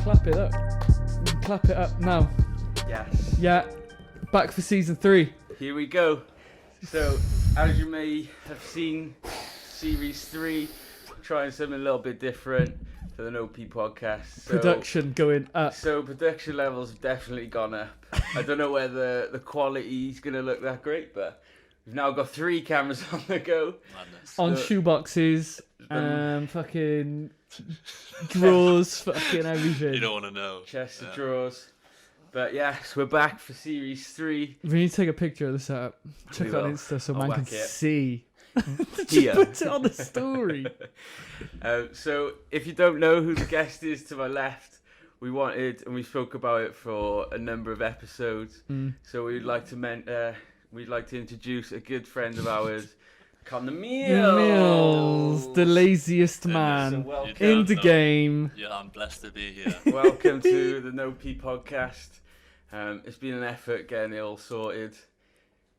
Clap it up. Clap it up now. Yes. Yeah. Back for season 3. Here we go. So, as you may have seen, series 3, trying something a little bit different for the No P podcast. So, Production going up. So production levels have definitely gone up. I don't know whether the quality is going to look that great, but we've now got 3 cameras on the go. Madness. On shoeboxes, fucking drawers, fucking everything. You don't want to know. Chest of drawers. But yes, we're back for series 3. We need to take a picture of the setup. Check it on Insta so man can whack it. see. Here. Put it on the story. So if you don't know who the guest is to my left, we wanted, and we spoke about it for a number of episodes. So we'd like to introduce a good friend of ours, Connor Mills, the laziest man So welcome. in the game. Yeah, I'm blessed to be here. Welcome to the No P podcast. It's been an effort getting it all sorted.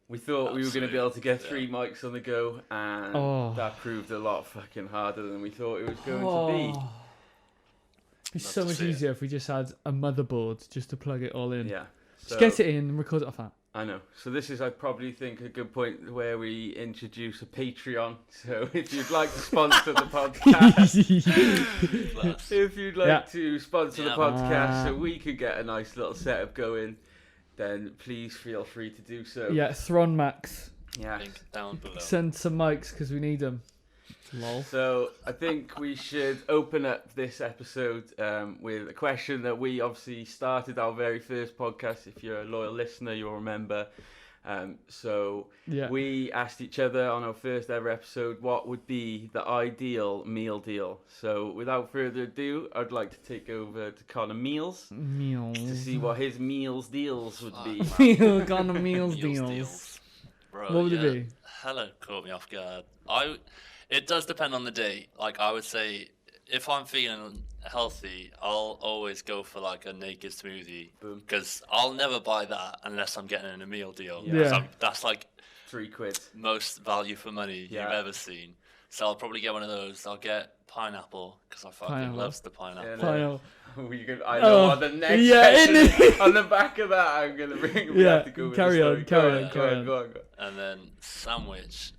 We thought we were going to be able to get 3 mics on the go, and that proved a lot fucking harder than we thought it was going to be. It'd be so much easier if we just had a motherboard just to plug it all in. Yeah. Just get it in and record it off that. I know. So this is, I probably think, a good point where we introduce a Patreon. So if you'd like to sponsor the podcast, if you'd like to sponsor the podcast so we could get a nice little setup going, then please feel free to do so. Yeah, Thron Max. Yeah. Link down below. Send some mics because we need them. Lol. So I think we should open up this episode with a question that we obviously started our very first podcast. If you're a loyal listener, you'll remember. We asked each other on our first ever episode what would be the ideal meal deal. So without further ado, I'd like to take over to Connor Meals to see what his meals deals would be. Connor Meals deals. Bro, What would it be? Hella caught me off guard. It does depend on the day. Like, I would say, if I'm feeling healthy, I'll always go for like a naked smoothie. Boom. Because I'll never buy that unless I'm getting a meal deal. Yeah. So that's like £3. most value for money Yeah. you've ever seen. So I'll probably get one of those. I'll get pineapple because I fucking loves the pineapple. Yeah, no. Final. I know on the next section, on the back of that, I'm going to bring. We have to go with carry the on, story. carry on. Go on. And then sandwich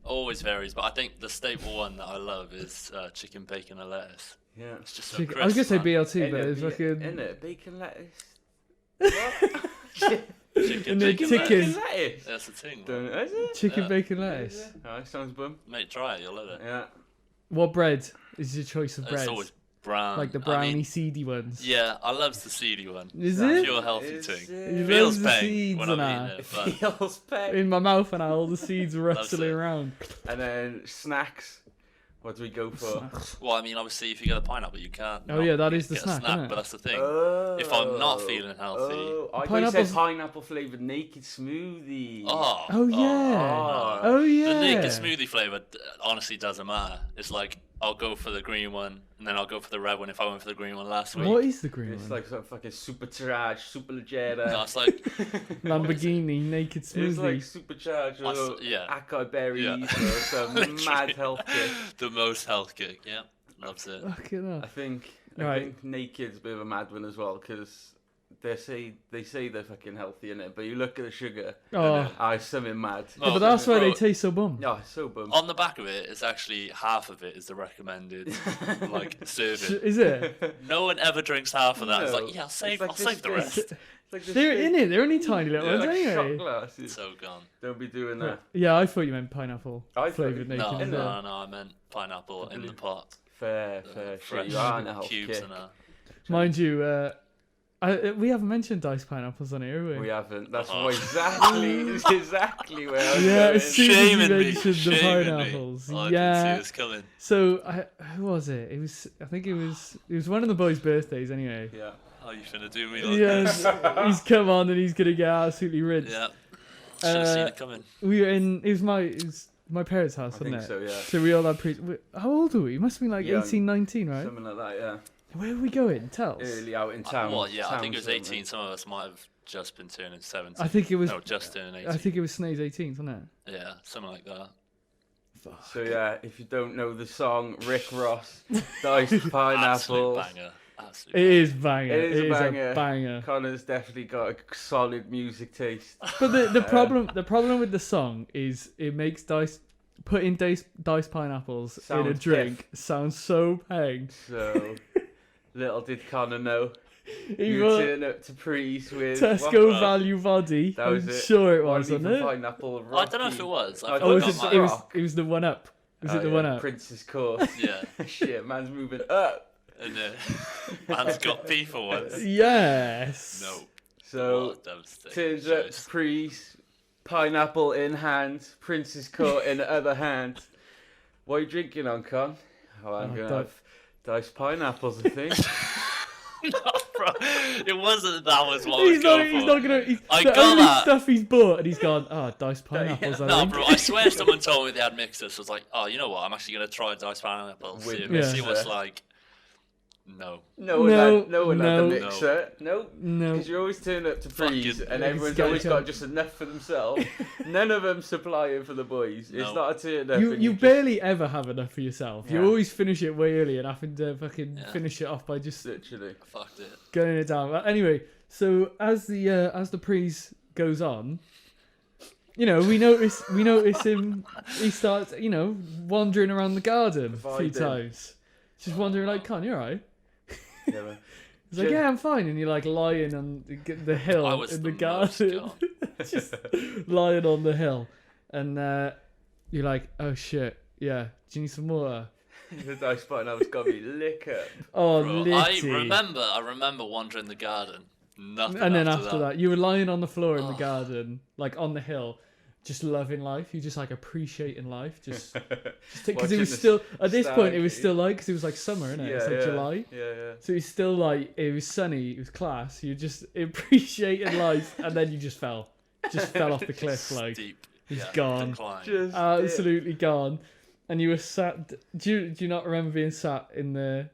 always varies, but I think the staple one that I love is chicken, bacon, and lettuce. Yeah. It's just so Chicken. crisp, I was going to say man. BLT, but it's fucking... In it, bacon lettuce. What? Chicken, And then bacon, chicken. lettuce. lettuce. That's the thing, Don't, man. is it? Chicken, Yeah. bacon, lettuce. Alright, sounds bum. Mate, try it, you'll love it. Yeah. What bread is your choice of bread? It's always brown. Like the I browny, mean, seedy ones. yeah, I love the seedy one. Is That it? Pure healthy Is thing. it? You Feels love the pain seeds when and I'm that. eating it, but Feels pain. In my mouth and all the seeds rustling it. around. And then snacks. What do we go for? well, I mean, obviously, if you get a pineapple, you can't. Oh, not yeah, that is the get a snack, isn't it? But that's the thing. Oh. If I'm not feeling healthy, I thought you Pineapple's- said pineapple flavoured naked smoothie. Oh, yeah. no. Oh, yeah. The naked smoothie flavour honestly doesn't matter. It's like I'll go for the green one, and then I'll go for the red one if I went for the green one last week. What is the green It's one? like some fucking supercharged, super leggera. No, it's like Lamborghini naked It's smoothie. like supercharged or acai berries Yeah. or some mad health kick. the most health kick. Yeah, loves it. Fucking hell. I think naked's a bit of a mad one as well because they say they're fucking healthy in it, but you look at the sugar, it's something mad. Yeah, but that's why they taste so bum. Yeah, it's so bum. On the back of it, it's actually half of it is the recommended like serving. Is it? No one ever drinks half of that. It's No. like, yeah, It's I'll save the rest. It's like this They're big- in it. They're only tiny little yeah, ones like anyway. shot glasses. So gone. Don't be doing that. Yeah, I thought you meant pineapple I thought flavoured you- naked. No, Yeah. I meant pineapple in the pot. Fair Fresh shit. You are in a health cubes kick. and a... Mind you, We haven't mentioned diced pineapples on here, have we? We haven't. That's exactly where I was Yeah, going. as soon as you mentioned the Shaming me. pineapples. Oh, I yeah. didn't see this coming. So, who was it? I think it was one of the boys' birthdays anyway. Yeah. Oh, you finna do me like Yes, this? he's come on and he's gonna get absolutely rinsed. Yeah. Should have seen it coming. We were in. It was my parents' house, wasn't think it? so, yeah. So we all had how old were we? Must have been like Young. 18, 19, right? Something like that, yeah. Where were we going? Tell us. Early out in town. Well, yeah, I think it was Town 18. Some of us might have just been turning 17. I think it was. No, just turning 18. I think it was Snape's 18th, wasn't it? Yeah, something like that. So yeah, if you don't know the song, Rick Ross, Diced Pineapple. Absolute banger. Absolute It is banger. It is a a banger. banger. Connor's definitely got a solid music taste. But the problem with the song is it makes putting diced pineapples in a Sounds drink sounds so peng. So little did Connor know. He You was turn up to Prees with Tesco Value Body. That was I'm it. sure it Or was, even wasn't it? Pineapple I don't know if it was. I Oh, forgot it my- was the one up. Was it the one up? Princess Court. Yeah. Shit, man's moving up. And man's got beef for once. Yes. No. So What a devastating turns up to choice. Prees, pineapple in hand, Princess Court in the other hand. What are you drinking on, Con? Oh, I'm gonna have diced pineapples, I think. No, bro. It wasn't. That was what He's I not, was he's going not for. gonna. I The got only that. stuff he's bought, and he's gone. Diced pineapples. I No, think. bro, I swear someone told me they had mixers. So I was like, oh, you know what? I'm actually going to try diced pineapples. With See mixer. what's like. No. No one had the mixer. Nope. No. Because you always turn up to Prees Fucking- and everyone's It's always gotta got just enough for themselves. None of them supplying for the boys. It's No. not a turn up. You and you just- barely ever have enough for yourself. You Yeah. always finish it way early and having to fucking Yeah. finish it off by just Literally. I fucked it. going it down. But anyway, so as the prees goes on, we notice him. He starts wandering around the garden a few Vibing. times, just wandering like, "Con, you alright?" Yeah, man. He's like, "Yeah, I'm fine," and you're like lying on the hill I was in the the most garden, gone. just lying on the hill, and you're like, "Oh shit, yeah, do you need some water?" The diced pineapple's got me lick up. Oh, Bro, litty. I remember wandering the garden. Nothing And then after after that, you were lying on the floor in the Oh. garden, like on the hill, just loving life. You just like appreciating life, just because it Watching was the still at this point stag. it was still like because it was like summer, innit? It's like July, Yeah. so it's still like it was sunny, it was class. You just appreciating life, and then you just fell off the cliff, like Steep. he's gone. Decline. Just absolutely gone. And you were sat. Do you not remember being sat in the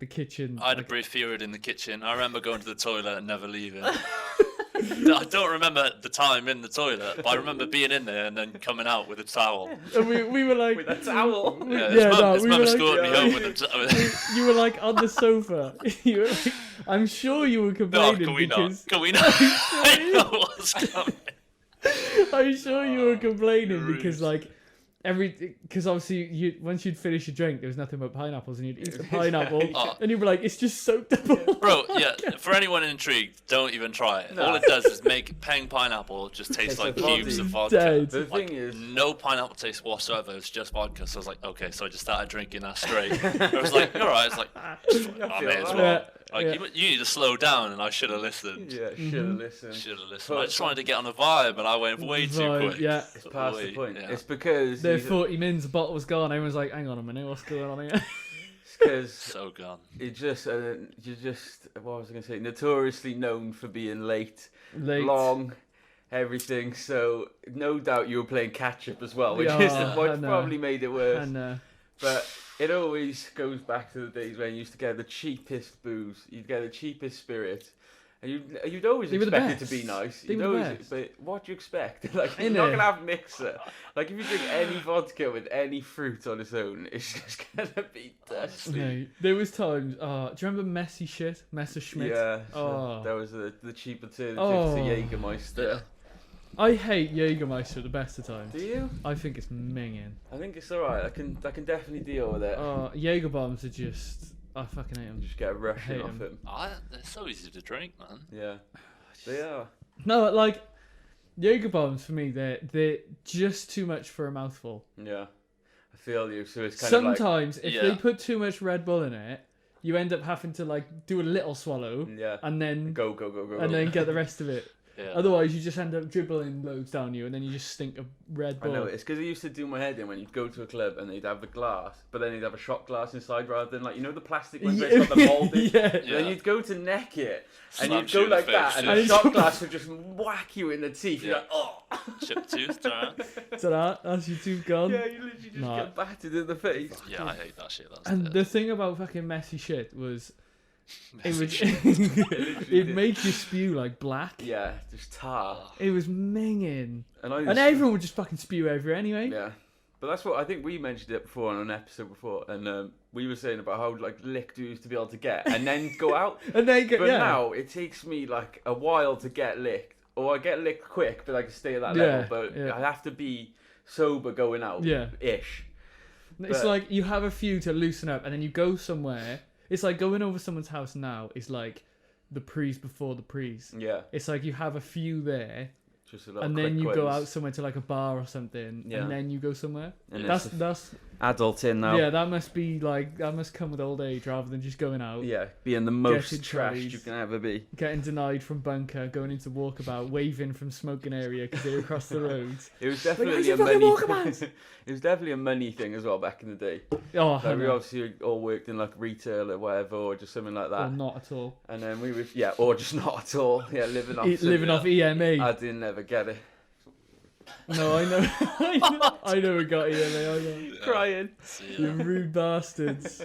kitchen? I had a brief period in the kitchen. I remember going to the toilet and never leaving. I don't remember the time in the toilet, but I remember being in there and then coming out with a towel. And we were like with a towel. Yeah, Yeah, his we mum were like- escorted me Yeah. home with a towel. you were like on the sofa. You were like, I'm sure you were No, complaining can we not? because Can we not? I know what's coming. I'm sure you were complaining Rude. because because obviously once you'd finish your drink there was nothing but pineapples and you'd eat the pineapple Oh. and you'd be like it's just soaked up. Bro, yeah, for anyone intrigued, don't even try it. No. All it does is make peng pineapple just taste Tastes like like cubes of vodka. vodka. Dead. The Like, thing is, no pineapple taste whatsoever. It's just vodka. So I was like, okay. So I just started drinking that straight. I was like, all right. It's like, I may as feel well. that. Like, Yeah. you need to slow down, and I should have listened. yeah, should have listened. Should have listened. I just wanted to get on a vibe, and I went way too Vibe, quick. yeah. It's past the Way, point. yeah. It's because The 40 mins, the bottle was gone. Everyone's like, hang on a minute, what's going on here? So gone. you're just what was I gonna say? Notoriously known for being late, Late. long, everything. So no doubt you were playing catch up as well, which Yeah, is I what know. probably made it worse. And But it always goes back to the days when you used to get the cheapest booze, you'd get the cheapest spirit, and you'd always They were the expect it to be best. nice. They You'd were the always, best. but what do you expect? Like you're Innit? not gonna have mixer. Like if you drink any vodka with any fruit on its own, it's just gonna be dusty. no, there was times. Do you remember messy shit, Messerschmitt? Yeah, Oh. that was the cheap alternative Oh. to Jägermeister. I hate Jägermeister at the best of times. Do you? I think it's minging. I think it's alright. I can definitely deal with it. Jaeger bombs are just. I fucking hate them. Just get a rushing hate off 'em. him. They're so easy to drink, man. Yeah, they are. No, like Jaeger bombs for me, they're just too much for a mouthful. Yeah, I feel you. So it's kind of like Sometimes if Yeah. they put too much Red Bull in it, you end up having to like do a little swallow, Yeah. and then Go. and then get the rest of it. Yeah. Otherwise, you just end up dribbling loads down you, and then you just stink of Red I Bull. know, it's because it used to do my head in when you'd go to a club and they'd have the glass, but then they'd have a shot glass inside rather than like, you know, the plastic ones where it's got the moulding? Yeah. Then you'd go to neck it, and Slap you'd go you in the like that, face, and yeah. the shot glass would just whack you in the teeth. You're Yeah. like, oh! Chipped tooth, right? So that's your tooth gone. Yeah, you literally just Nah. get battered in the face. Yeah, I hate that shit. That's And dead. the thing about fucking messy shit was, it would Literally it did. made you spew like black. Yeah, just tar. It was minging, And I and everyone would just fucking spew everywhere anyway. Yeah. But that's what I think we mentioned it before on an episode before, and we were saying about how like licked we used to be able to get and then go out. And then But now it takes me like a while to get licked, or I get licked quick, but I can stay at that Yeah, level. But yeah. I have to be sober going out. Yeah. Ish. It's But- like you have a few to loosen up, and then you go somewhere. It's like going over someone's house now is like the prees before the prees. Yeah. It's like you have a few there, Just a little and then quick you go ones. out somewhere to like a bar or something, Yeah. and then you go somewhere. And That's adult in now. yeah. That must be like that must come with old age rather than just going out. Yeah, being the most Getting trashed trolleys. you can ever be. Getting denied from bunker, going into walkabout, waving from smoking area because they're across the roads. It was Like, definitely "How's a your fucking money. walkabout?" It was definitely a money thing as well back in the day. Oh, Like, we obviously all worked in like retail or whatever, or just something like that. well, not at all. And then we would, yeah, or just not at all. Yeah, living off. Living off EMA. I didn't ever get it. No, I know. I never got EMA. I know. Crying. See, You rude bastards.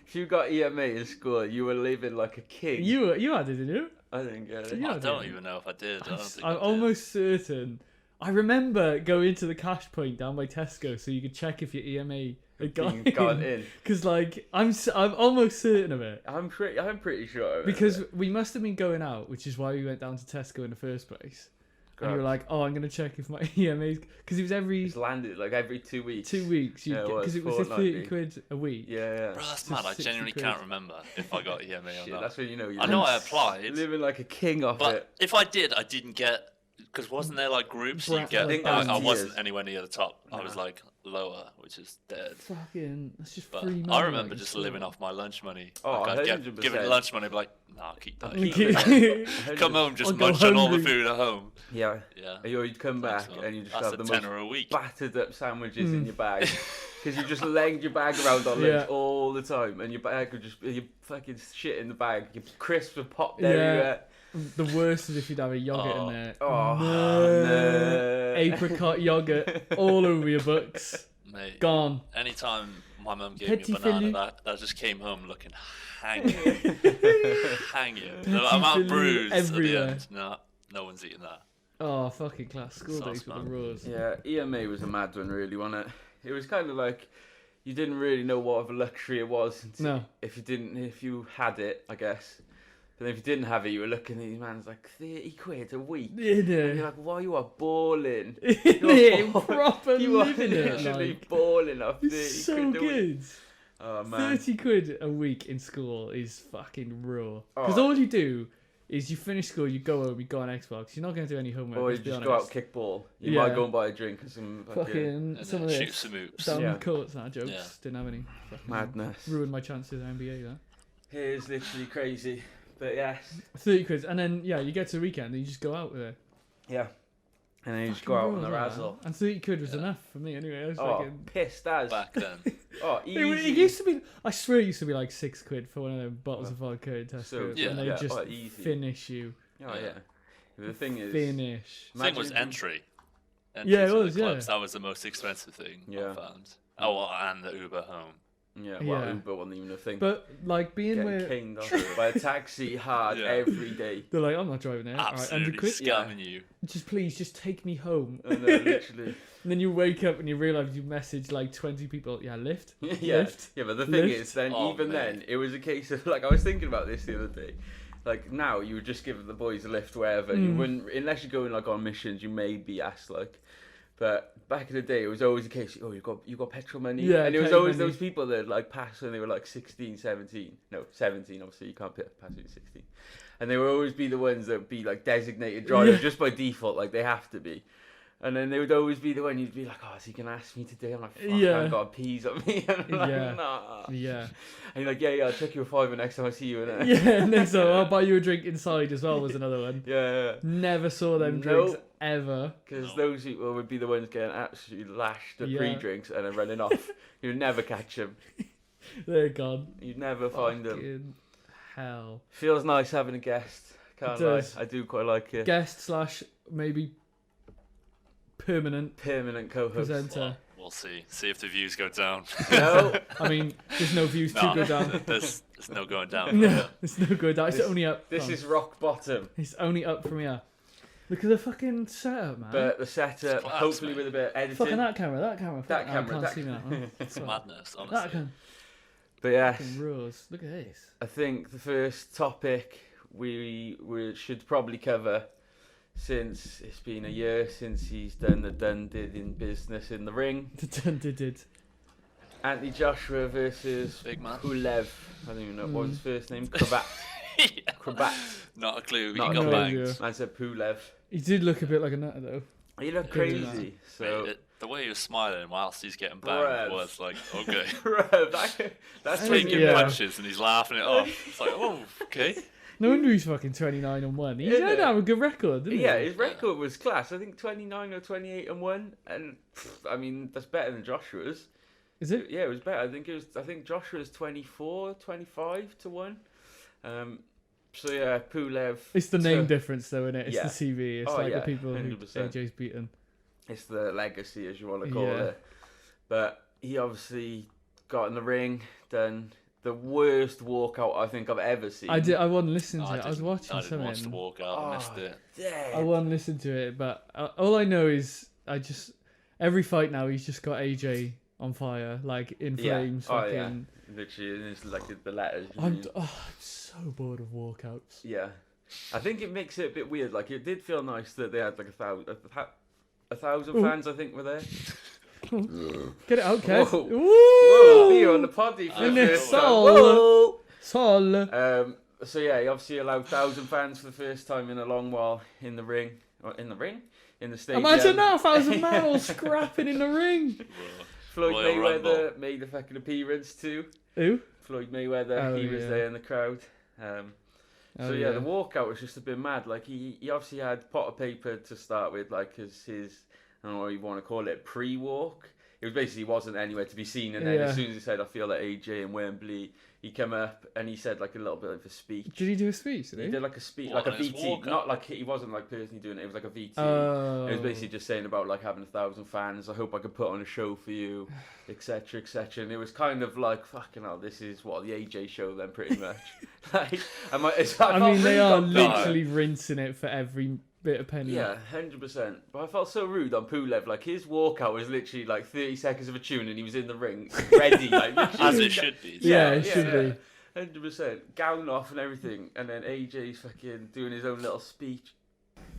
If you got EMA in school, you were living like a king. You had it, didn't you? I didn't get it. Yeah, I I don't did. even know if I did. I don't think I'm I did. almost certain. I remember going to the cash point down by Tesco so you could check if your EMA had gone Gone in. in. Because like I'm almost certain of it. I'm pretty sure. Because we must have been going out, which is why we went down to Tesco in the first place. And you were like, "Oh, I'm gonna check if my EMA's," because it was every it's landed like every 2 weeks. 2 weeks. Yeah, it Because it was fortnly. 30 quid a week. Yeah. Bro, that's Just mad. I 60 genuinely quid. can't remember if I got EMA or Shit, not. that's when you know you're I know I applied, living like a king off but it. if I did, I didn't get. Because wasn't there like groups you Brat- get? I think I there was wasn't tiers. anywhere near the top. I was Nah. like lower, which is dead. Fucking, that's just But free money. I remember like, just so- living off my lunch money. Oh, like, I'd give 100%. it lunch money, be like, nah, keep that. Okay. Come home, just I'll go munch on all the hungry. food at home. Yeah. Yeah. Or you'd come back Thanks, man. and you just That's have a the most tenner a week. battered up sandwiches Hmm. in your bag. Because you just legged your bag around on lunch Yeah. all the time, and your bag would just your fucking shit in the bag. Your crisps would pop Yeah. everywhere. The worst is if you'd have a yogurt Oh. in there. Oh, no. no. Apricot yogurt all over your books. Mate, Gone. anytime my mum gave Petit me a banana, filou. that just came home looking hanging. hanging. Petit The amount filou of bruise everywhere. at the end. No one's eating that. Oh, fucking class. School Sauce, days with the man. raws. Yeah, EMA was a mad one, really, wasn't it? It was kind of like you didn't really know what of a luxury it was. No. If you had it, I guess. But if you didn't have it, you were looking at these man's like 30 quid a week. And you're Yeah. like, why you are balling? Innit? Proper You are living it. literally Like. balling off 30 It's so quid a week. good. Oh, man. 30 quid a week in school is fucking raw. Because Oh. all you do is you finish school, you go home, you go on Xbox. You're not going to do any homework. Or you let's be just go out honest. kick ball. You Yeah. might go and buy a drink or some Fucking And some then of shoot this. some oops. Down Yeah. the courts, nah, jokes. Yeah. Didn't have any. Fucking madness. Ruined my chances in NBA, that. It is literally crazy. But yes. 30 quid. And then, yeah, you get to the weekend and you just go out with it. Yeah. And then you just Fucking go out raw on the as well, razzle. man. And 30 quid was Yeah. enough for me anyway. I was Oh, fucking... pissed as. Back then. Oh, It easy. used to be, I swear it used to be like 6 quid for one of them bottles of vodka in Tesco. So, yeah, and they yeah, just oh, easy. finish you. Oh, yeah. Yeah. The thing is... Finish. The thing was Imagine if you- entry. Yeah, it to the was, yeah. clubs, that was the most expensive thing Yeah. I found. Oh, well, and the Uber home. Yeah, well, Yeah. Uber wasn't even a thing. But like being Getting where caned off by a taxi hard Yeah. every day. they're like, I'm not driving there. All right, 100 Absolutely quid. scamming you. Just please, just take me home. And literally... And then you wake up and you realise you messaged like 20 people. Yeah, lift. yeah, Lift. yeah, but the thing Lift. is, then Oh, even mate. then, it was a case of like I was thinking about this the other day. Like now, you would just give the boys a lift wherever. You Mm. wouldn't, unless you're going like on missions. You may be asked like, but back in the day, it was always the case. Oh, you got petrol money. Yeah, and it was petrol always money. those people that like passed when they were like 16, 17. No, 17. Obviously, you can't pass when you're 16. And they would always be the ones that would be like designated drivers Yeah. just by default, like they have to be. And then they would always be the one you'd be like, oh, is he going to ask me today? I'm like, fuck, Yeah. I've got peas on me. And I'm like, Yeah. nah. Yeah. And you're like, yeah, I'll check you a $5 next time I see you. Innit? Yeah, next time I'll buy you a drink inside as well was another one. Yeah. Never saw them drinks Nope. ever. Because those people would be the ones getting absolutely lashed at Yeah. pre-drinks and then running off. You'd never catch them. They're gone. You'd never find them. Fucking hell. Feels nice having a guest. Can't It lie. does. I do quite like it. Guest / maybe permanent Permanent co-host. presenter. We'll see. See if the views go down. No. I mean, there's no views to go down. There's no going down. No, it's no good. It's This- only up. This from. is rock bottom. It's only up from here. Look at the fucking setup, man. But the setup, It's class, hopefully mate. with a bit of editing. Fucking that camera. That I camera, can't that- see me now. It's madness, That honestly. can But yes, fucking rules. Look at this. I think the first topic we should probably cover, since it's been a year since he's done the did in business in the ring. The did. Anthony Joshua versus Big man. Pulev. I don't even know what was his first name. Krabat. Yeah. Krabat. Not a clue. Not He a got clue. banged. I said Pulev. He did look a bit like a nutter though. He looked Good crazy. So, Mate, the way he was smiling whilst he's getting banged Bruv. was like, okay. bro, that's when Taking Yeah. punches and he's laughing it off. It's like, oh, okay. No wonder he's fucking 29-1. He's Isn't had it? a good record, didn't Yeah, he? his record was class. I think 29 or 28-1, and I mean that's better than Joshua's. Is it? Yeah, it was better. I think Joshua's 24, 25-1. So yeah, Pulev. It's the name so- difference though, innit? It's Yeah. the CV. It's Oh, like yeah, the people who 100%. AJ's beaten. It's the legacy, as you want to call Yeah. it. But he obviously got in the ring, done the worst walkout I think I've ever seen. I wasn't listening to No, it. I was watching I didn't watch the something. walk out. I missed it. Dead. I wasn't listening to it, but all I know is every fight now he's just got AJ on fire, like in Yeah. flames. Oh, Fucking. yeah. Literally, it's like the letters. you I'm mean. so bored of walkouts. Yeah, I think it makes it a bit weird. Like it did feel nice that they had like a thousand Ooh. fans. I think were there. Get it out, Kev. Whoa. Woo! Whoa, here on the poddy for In the the first time. soul. Whoa. Sol. So yeah, he obviously allowed 1,000 fans for the first time in a long while in the ring. In the stadium. Imagine that, 1,000 man all scrapping in the ring. Floyd Royal Mayweather Rumble. made a fucking appearance too. Who? Floyd Mayweather, Oh, he was yeah. there in the crowd. Oh, So yeah, the walkout was just a bit mad. Like he obviously had pot of paper to start with, like his I don't know what you want to call it, pre-walk. It was basically wasn't anywhere to be seen, and then Yeah. as soon as he said I feel like AJ and Wembley, he came up and he said like a little bit of a speech. Did he do a speech? He did like a speech, What, like a on his VT, walkout? not like he wasn't like personally doing it. It was like a VT. Oh. It was basically just saying about like having 1,000 fans. I hope I could put on a show for you, etc., etc. And it was kind of like fucking hell. This is what the AJ show then, pretty much. Like, I mean, they are literally rinsing it for every bit of penny. Yeah, 100%. But I felt so rude on Pulev. Like his walkout was literally like 30 seconds of a tune, and he was in the ring ready, like As it should be. Yeah, it should be. 100%. Gown off and everything, and then AJ's fucking doing his own little speech.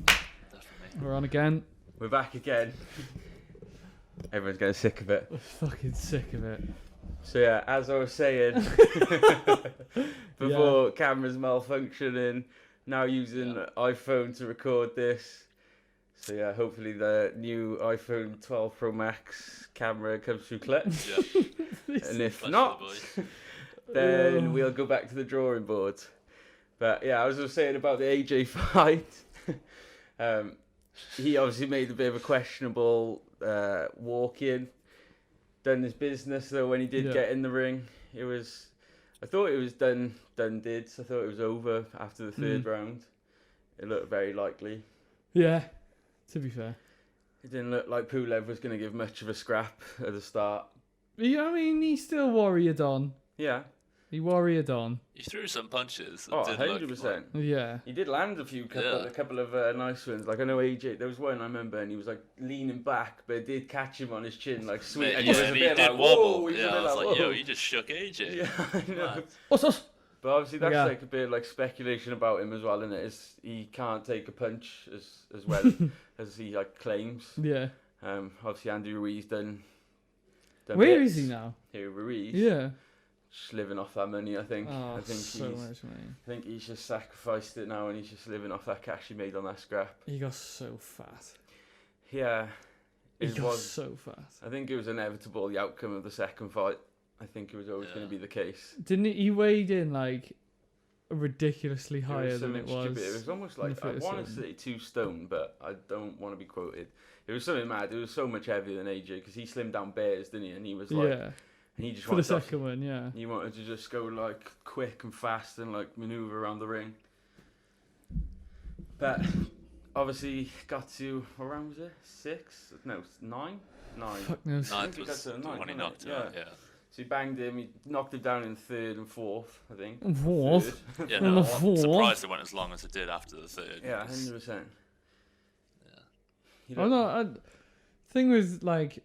Definitely. We're on again. We're back again. Everyone's getting sick of it. We're fucking sick of it. So yeah, as I was saying, before cameras malfunctioning, now using iPhone to record this. So yeah, hopefully the new iPhone 12 Pro Max camera comes through clutch. Yeah. And if Bless you, not, boys. then we'll go back to the drawing board. But yeah, I was just saying about the AJ fight. He obviously made a bit of a questionable walk-in. Done his business though when he did get in the ring. I thought it was done did. I thought it was over after the third round. It looked very likely. Yeah, to be fair. It didn't look like Pulev was going to give much of a scrap at the start. Yeah, I mean, he still warriored on. Yeah. He warriored on. He threw some punches. That Oh, did 100%. look Yeah. He did land a couple of nice ones. Like I know AJ, there was one I remember, and he was like leaning back, but it did catch him on his chin, like sweet. Mate, And yeah, he was a he bit did like, wobble. whoa. He was Yeah, a bit I was like, whoa. yo, he just shook AJ. Yeah, I know. Mad. What's this? But obviously that's Yeah. like a bit like speculation about him as well, isn't it? He can't take a punch as well as he like claims. Yeah. Obviously Andy Ruiz done Where bits. is he now? Here, Ruiz. Yeah. Just living off that money, I think. Oh, I think so much money. I think he's just sacrificed it now, and he's just living off that cash he made on that scrap. He got so fat. Yeah. He It goes was. so fast. I think it was inevitable, the outcome of the second fight. I think it was always going to be the case. Didn't he weighed in like ridiculously higher than it was? Stupid. It was almost like, I want to say 2 stone, but I don't want to be quoted. It was something mad. It was so much heavier than AJ because he slimmed down bears, didn't he? And he was like, and he just for the second one, yeah. He wanted to just go like quick and fast and like maneuver around the ring. But obviously got to, what round was it? 6? No, 9? 9. Fuck knows. 9th was the one he knocked him out, yeah. So he banged him, he knocked him down in 3rd and 4th, I think. 4th? Yeah, no, I'm surprised it went as long as it did after the 3rd. Yeah, 100%. Oh no, thing was like,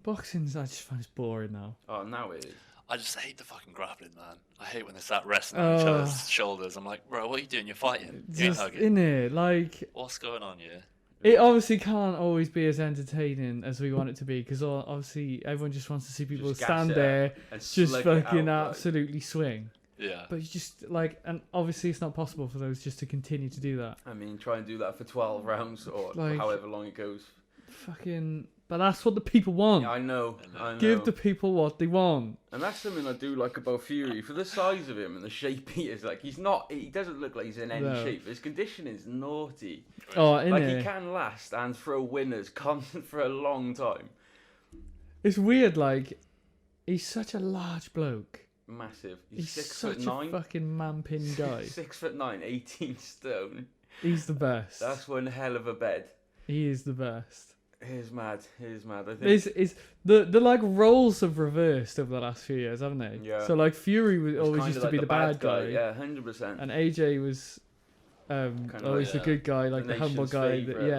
boxing, I just find it's boring now. Oh, now it is. I just hate the fucking grappling, man. I hate when they start wrestling on each other's shoulders. I'm like, bro, what are you doing? You're fighting. You ain't hugging. In it, like, what's going on here? it obviously can't always be as entertaining as we want it to be because obviously everyone just wants to see people Just stand there, just fucking absolutely swing. Yeah. But you just like, and obviously it's not possible for those just to continue to do that. I mean, try and do that for 12 rounds or like, however long it goes. Fucking, but that's what the people want. Yeah, I know. Give the people what they want. And that's something I do like about Fury. For the size of him and the shape he is, like he doesn't look like he's in any shape. His condition is naughty. Oh, like he can last and throw winners constant for a long time. It's weird, like he's such a large bloke. Massive. He's 6'9". Such a fucking man-pin guy. 6'9", 18 stone. He's the best. That's one hell of a bed. He is the best. It is mad. I think it's the like roles have reversed over the last few years, haven't they? Yeah. So like Fury always used to be the bad guy. Yeah, 100%. And AJ was always the good guy, like the humble guy. Favorite,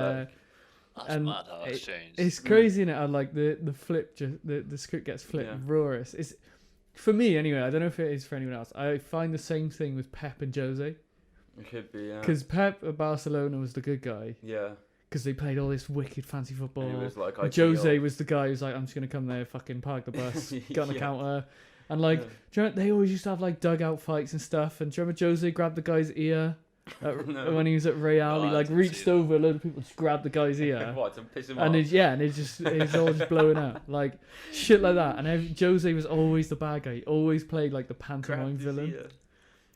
that's and mad how it's changed. It's crazy, innit? And like the flip, the script gets flipped. Roarous. It's for me anyway. I don't know if it is for anyone else. I find the same thing with Pep and Jose. It could be, yeah. Because Pep at Barcelona was the good guy. Yeah. Because they played all this wicked fancy football. And, was like, and Jose was the guy who's like, I'm just going to come there, fucking park the bus, get on the counter. And like, do you know, they always used to have like dugout fights and stuff. And do you remember Jose grabbed the guy's ear when he was at Real? He like reached over, a load of people just grabbed the guy's ear. What, to piss him off? And it's all just blowing up. Like, shit like that. And Jose was always the bad guy. He always played like the pantomime villain. Ear.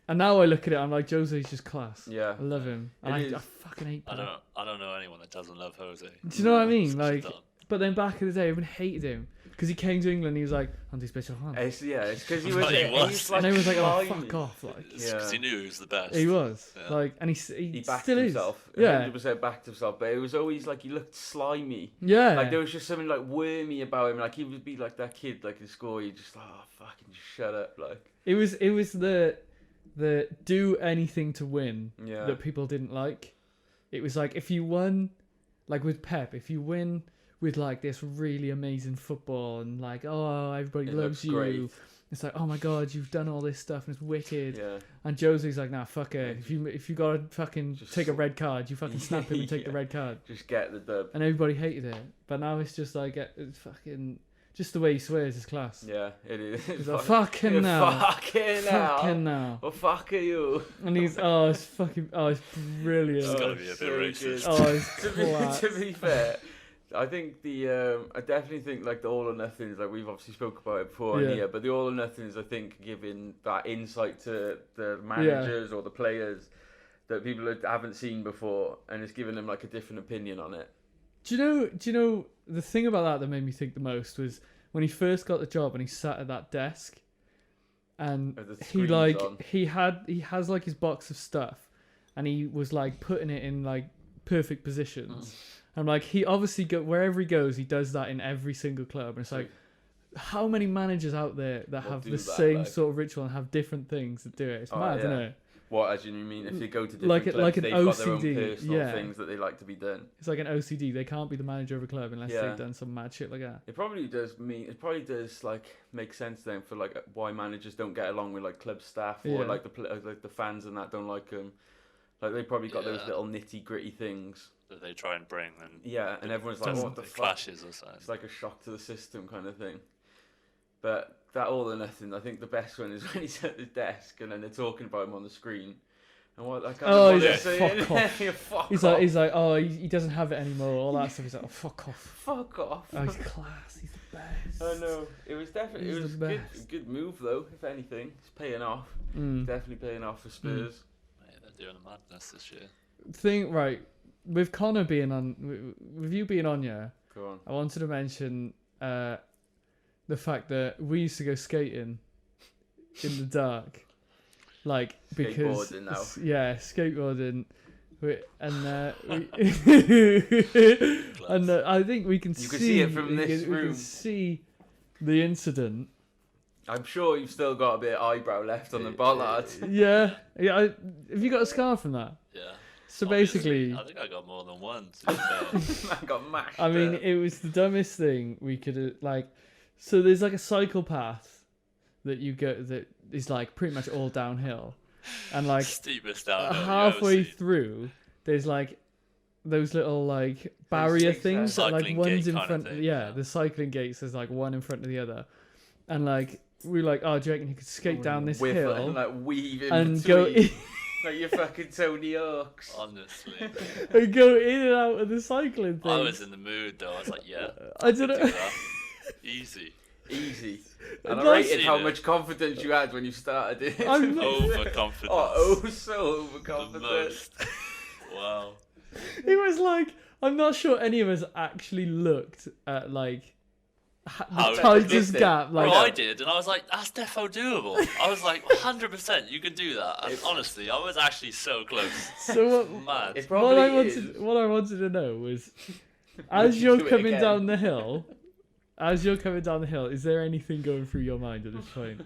And now I look at it, I'm like, Jose's just class. Yeah. I love him. And I fucking hate him. I don't know anyone that doesn't love Jose. Do you know what I mean? Like, but then back in the day, everyone hated him. Because he came to England and he was like, I'm this special hand. It's because he was. He was like, and everyone was like, oh, fuck off. Like, because he knew he was the best. He was. Yeah. Like, and he backed still himself. Is. Yeah. 100% backed himself. But it was always like he looked slimy. Yeah. Like there was just something like wormy about him. Like he would be like that kid, like in school, you just fucking just shut up. Like it was the do anything to win that people didn't like. It was like if you won, like with Pep, if you win with like this really amazing football and like everybody loves you, great. It's like, oh my god, you've done all this stuff and it's wicked. Yeah. And Jose's like, nah, fuck it. If you gotta fucking just take a red card, you fucking snap him and take the red card. Just get the dub. And everybody hated it, but now it's just like it's fucking. Just the way he swears is class. Yeah, it is. He's like, fucking now. Fucking now. Well, fuck are you? And he's, it's brilliant. It's gotta be a bit racist. It's to be fair, I think I definitely think like the all or nothings, like we've obviously spoke about it before here, but the all or nothings, I think, giving that insight to the managers or the players that people haven't seen before, and it's giving them like a different opinion on it. Do you know the thing about that made me think the most was when he first got the job and he sat at that desk and he has like his box of stuff and he was like putting it in like perfect positions. And like he obviously wherever he goes, he does that in every single club. And it's like, how many managers out there that have the same sort of ritual and have different things that do it? It's mad, isn't it? What, as you mean, if you go to different clubs, they've got their own personal things that they like to be done. It's like an OCD. They can't be the manager of a club unless they've done some mad shit like that. It probably does like make sense then for like why managers don't get along with like club staff or like the fans and that don't like them. Like they probably got those little nitty gritty things that they try and bring and and everyone's like, what the fuck? Clashes or something. It's like a shock to the system kind of thing. But that all or nothing, I think the best one is when he's at his desk and then they're talking about him on the screen. And what that Oh, what he's they're like, saying. fuck off. Yeah, fuck He's off. like, oh, he doesn't have it anymore. All that stuff. He's like, oh, fuck off. Fuck off. Oh, he's class. He's the best. I know. It was definitely He's it was the a best. good move though. If anything, it's paying off. Definitely paying off for Spurs. Mate, they're doing a madness this year. Thing right with Connor being on, with you being on, yeah. Go on. I wanted to mention the fact that we used to go skating in the dark, like because Skateboarding now. yeah, skateboarding. And I think we can You can see it from this we room. can see the incident. I'm sure you've still got a bit of eyebrow left on the bollard. Yeah. Have you got a scar from that? Yeah. So Obviously, basically, I think I got more than one. To be fair. I got mashed. I mean, there. it was the dumbest thing we could like. So there's like a cycle path that you go that is like pretty much all downhill, and like Steepest downhill you halfway ever seen. through, there's like those little like barrier things that like Cycling one's gate in kind of front. thing, Yeah, yeah. the cycling gates. There's like one in front of the other, and like we were like, oh, do you reckon you could skate down this Whiffle hill and like weave in and between. go in, Like you're fucking Tony Hawks. Honestly, and go in and out of the cycling thing? I was in the mood though. I was like, yeah, I don't do know. that. Easy. Easy. And I've I rated seen how it. much confidence you had when you started it. I'm not- Overconfidence. Oh, so The overconfident. most. Wow. It was like, I'm not sure any of us actually looked at like How the it tightest existed. gap. Like, Well, I did, and I was like, that's defo doable. I was like, 100%, you can do that. And honestly, I was actually so close. so Mad. It what probably I is. wanted to know was, Would as you you're do it coming again? down the hill, is there anything going through your mind at this point?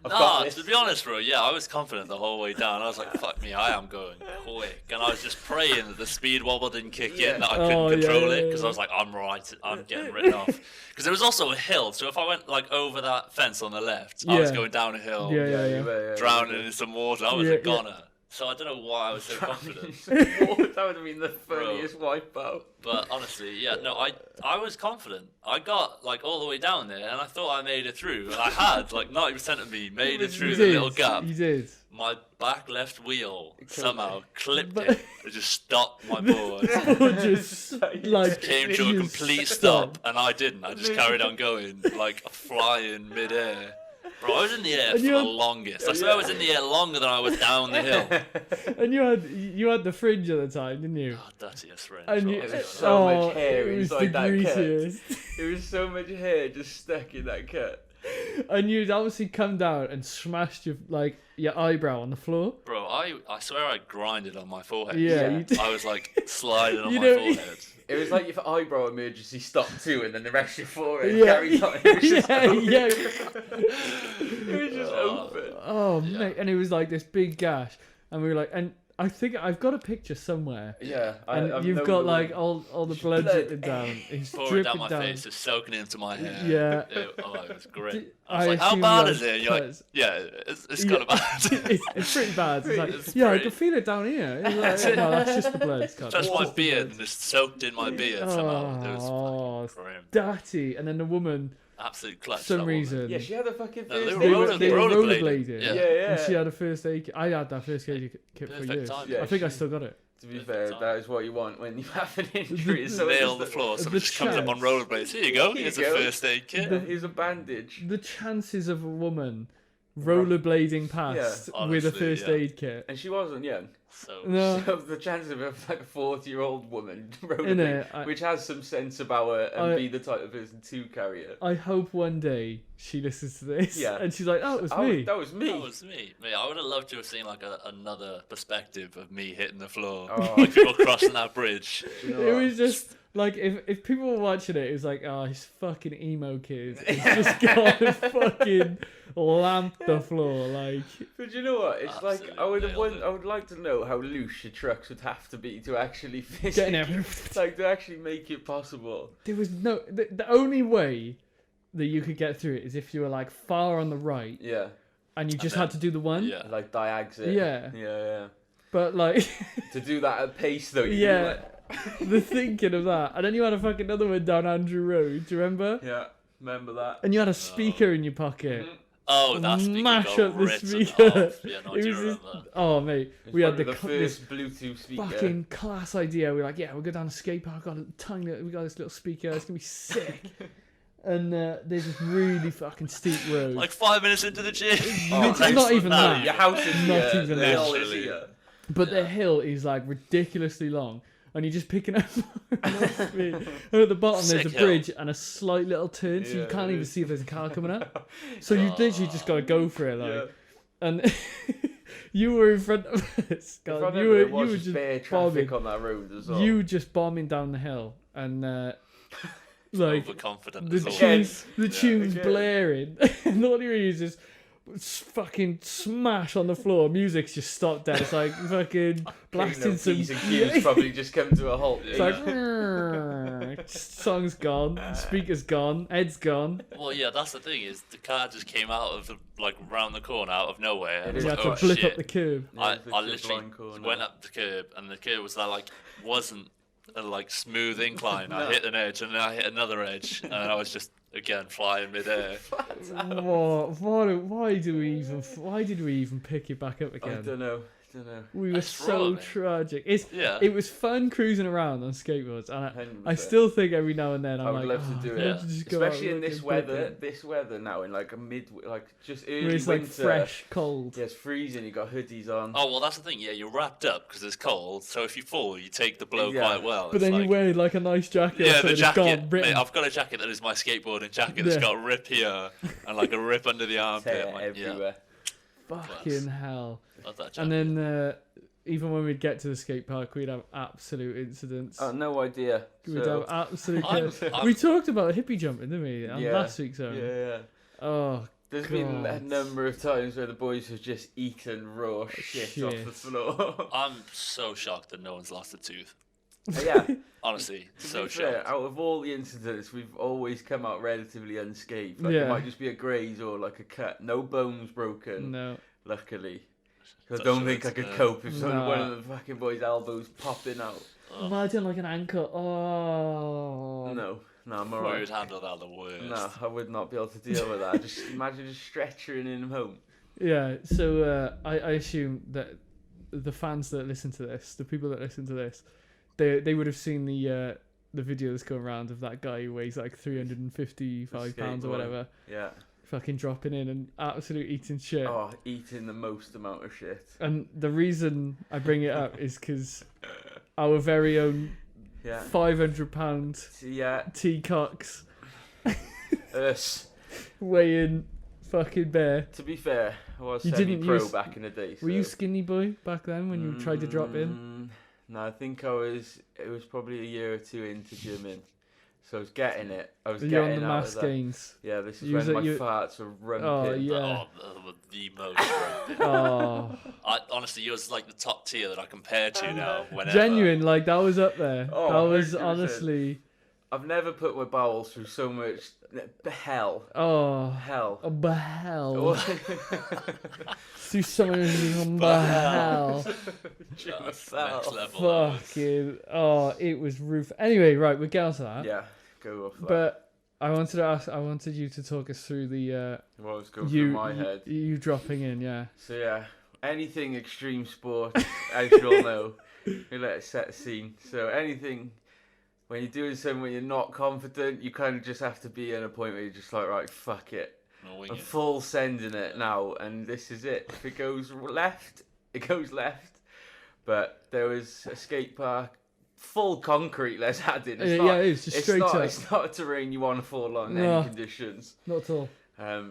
I've got Nah, this. to be honest, bro, yeah, I was confident the whole way down. I was like, fuck me, I am going quick. And I was just praying that the speed wobble didn't kick in, that I couldn't Oh, yeah, control yeah, it, because yeah. I was like, I'm right, I'm getting written off. Because there was also a hill, so if I went like over that fence on the left, I was Yeah. going down a hill, Yeah. you were, drowning in some water. I was Yeah, a goner. So I don't know why I was so confident. That would have been the funniest wipeout. But honestly, yeah, no, I was confident. I got like all the way down there, and I thought I made it through. And I had like 90% of me made it through You the did. little gap. You did. My back left wheel somehow clipped But- it. It just stopped my board. Or just like Came to a you complete stopped. stop, and I didn't. I just carried on going, like flying midair. Bro, I was in the air And for you the had- longest. I swear I was in the air longer than I was down the hill. And you had the fringe at the time, didn't you? Oh, dirtiest friend. And you, It was so much hair it was inside the that cut. greasiest. There was so much hair just stuck in that cut. And you'd obviously come down and smashed your eyebrow on the floor. Bro, I swear I grinded on my forehead. Yeah, Yeah. you did. I was like sliding on You my know- forehead. It was like your eyebrow emergency stopped too, and then the rest of your forehead Yeah, carried on. It was just yeah, open. yeah. It was just open. Oh Yeah. mate, and it was like this big gash, and we were like, and I think I've got a picture somewhere, Yeah, and I've you've known got the like one. all the blood Blood. dripping down. It's Pouring dripping down my down. face, just soaking into my hair. Yeah. It was great. Did- I was I like, how assume bad you is had it? And you're like, cuts. yeah, it's Yeah. kind of bad. it's pretty bad. It's like, It's yeah, I pretty- can feel it down here. It's like, no, that's just the blood. Scott. Touched That's my just the beard blood. and just soaked in my beard somehow. It Oh, was fucking grim. dirty. And then the woman, Absolute clutch. for some that woman. reason, Yeah, she had a fucking No, first they they were were, aid they kit. were rollerblading. rollerblading. Yeah. Yeah. And she had a first aid kit. I had that first aid kit for Perfect years. timing. Yeah, I think I she- still got it. To be fair, that is what you want when you have an injury. The- So Nail it's the just floor. the Someone just comes up on chance. rollerblades. Here you go. Here Here's you a go. first aid kit. Here's a bandage. The chances of a woman rollerblading past Yeah. with a Honestly, first yeah. aid kit. And she wasn't young. So No. So the chance of like a 40-year-old woman Innit? rollerblading, which has some sense about her and I- be the type of person to carry her. I hope one day she listens to this Yeah. and she's like, "Oh, it was Oh, me." that was me. that was me. Mate, I would have loved to have seen like another perspective of me hitting the floor. Oh. Like people crossing that bridge. You know It what? was just like if people were watching it, it was like, "Oh, he's fucking emo kid. He's just gone and fucking lamped the floor." Like, But you know what? It's Absolutely like nailed it. I would like to know how loose your trucks would have to be to actually getting physically, everywhere. like to actually make it possible. There was no the only way that you could get through it is if you were like far on the right Yeah, and you just then- had to do the one. Yeah. like diags it. Yeah. yeah. But like To do that at pace though. You Yeah. like, the thinking of that, and then you had a fucking other one down Andrew Road. Do you remember? yeah. Remember that? And you had a speaker in your pocket. Mhm. Oh, that speaker mash got up the written speaker. off. Yeah, no, I It do was remember. oh mate, It's we had probably this first Bluetooth speaker. fucking class idea. We were like, yeah, we'll go down a skate park. We got this little speaker. It's gonna be sick. And there's this really fucking steep road. Like 5 minutes into the gym. It's not even that. Your house is Not here. even The that. hill is here. But the hill is like ridiculously long, and you're just picking up speed. And at the bottom there's a Sick hill. bridge and a slight little turn, so you can't even see if there's a car coming up. So you literally just gotta go for it, like. Yeah. And you were in front of us. God, If I remember, you there were was just bare bombing. traffic on that road as well. You were just bombing down the hill, and like Overconfident. the as always. tunes, the Yeah, tunes again. blaring, and all you hear is just fucking smash on the floor. Music's just stopped dead. It's like fucking blasting some. P's and Q's probably just come to a halt. It's like song's gone, speaker's gone, head's gone. Well, yeah, that's the thing is the car just came out of the round the corner out of nowhere. And It You was had like, to oh blip shit. up the curb. I it's a literally blind corner. went up the curb, and the curb was wasn't a smooth incline. No. I hit an edge, and then I hit another edge, and I was just again flying midair. Why did we even pick it back up I again? don't know. We were That's so wrong, man. tragic. Yeah. It was fun cruising around on skateboards, and I 100%. still think every now and then I I'm would like, love to do I'd it, love to just go out especially in and this fucking weather. flip it. This weather now in like a just Where early it's like winter. fresh, cold. Yeah, it's freezing. You got hoodies on. Oh well, that's the thing. Yeah, you're wrapped up because it's cold. So if you fall, you take the blow Yeah. quite well. But It's then you like- wear like a nice jacket. Yeah, so the it's jacket. Gone, written. Mate, I've got a jacket that is my skateboarding jacket. That's Yeah. got a rip here and like a rip under the armpit. Tear I'm like, everywhere. Fucking hell. Love that And jacket. then even when we'd get to the skate park, we'd have absolute incidents. Oh, no idea. We'd So- have absolute I'm- chaos. I'm- We talked about hippie jumping, didn't we? On Yeah. last week's zone. Yeah. Oh, There's been a God. number of times where the boys have just eaten raw shit off the Shit. floor. I'm so shocked that no one's lost a tooth. Yeah. Honestly, To so be fair, shocked. out of all the incidents, we've always come out relatively unscathed. Like, Yeah. it might just be a graze or like a cut. No bones broken, no. luckily. 'Cause I Touch don't wood, think I could yeah. cope if Nah. one of the fucking boys' elbows popping out. Oh, Imagine like an ankle. Oh. No, I'm we alright. would handle that the worst. No, I would not be able to deal with that. Just imagine just stretching him home. Yeah, so I assume that the fans that listen to this, the people that listen to this, they would have seen the video that's going around of that guy who weighs like 355 pounds or Skateboarding. whatever, Yeah. fucking dropping in and absolute eating shit. Oh, eating the most amount of shit. And the reason I bring it up is because our very own Yeah. £500 Yeah. T-Cox Us. weighing fucking bear. To be fair, I was You didn't semi-pro use- back in the day. Were you so- skinny boy back then when you tried to drop in? No, I think it was probably a year or two into gymming. So I was getting it. I was You're on getting the out mass of that. gains. Yeah, this is You was when at my your- farts were rumping. Oh, yeah. Oh, the most. Right. Oh, Honestly, yours like the top tier that I compare to now. Whenever. genuine, like that was up there. Oh, that was 100%. honestly, I've never put my bowels through so much hell. oh, Hell. oh, hell. Through someone who's hell. That's next level. Fucking, oh, it was roof. Anyway, right, we'll get onto that. Yeah, go off that. But I wanted you to talk us through the What was going through my head. you dropping in, yeah. So yeah, anything extreme sport, as you'll know, we let it set a scene. So anything, when you're doing something where you're not confident, you kind of just have to be in a point where you're just like, right, fuck it. I'm full sending it now, and this is it. If it goes left, it goes left. But there was a skate park, full concrete, let's add in. It's Yeah, it is, just straight up. It's not a terrain you want to fall on in No. any conditions. Not at all.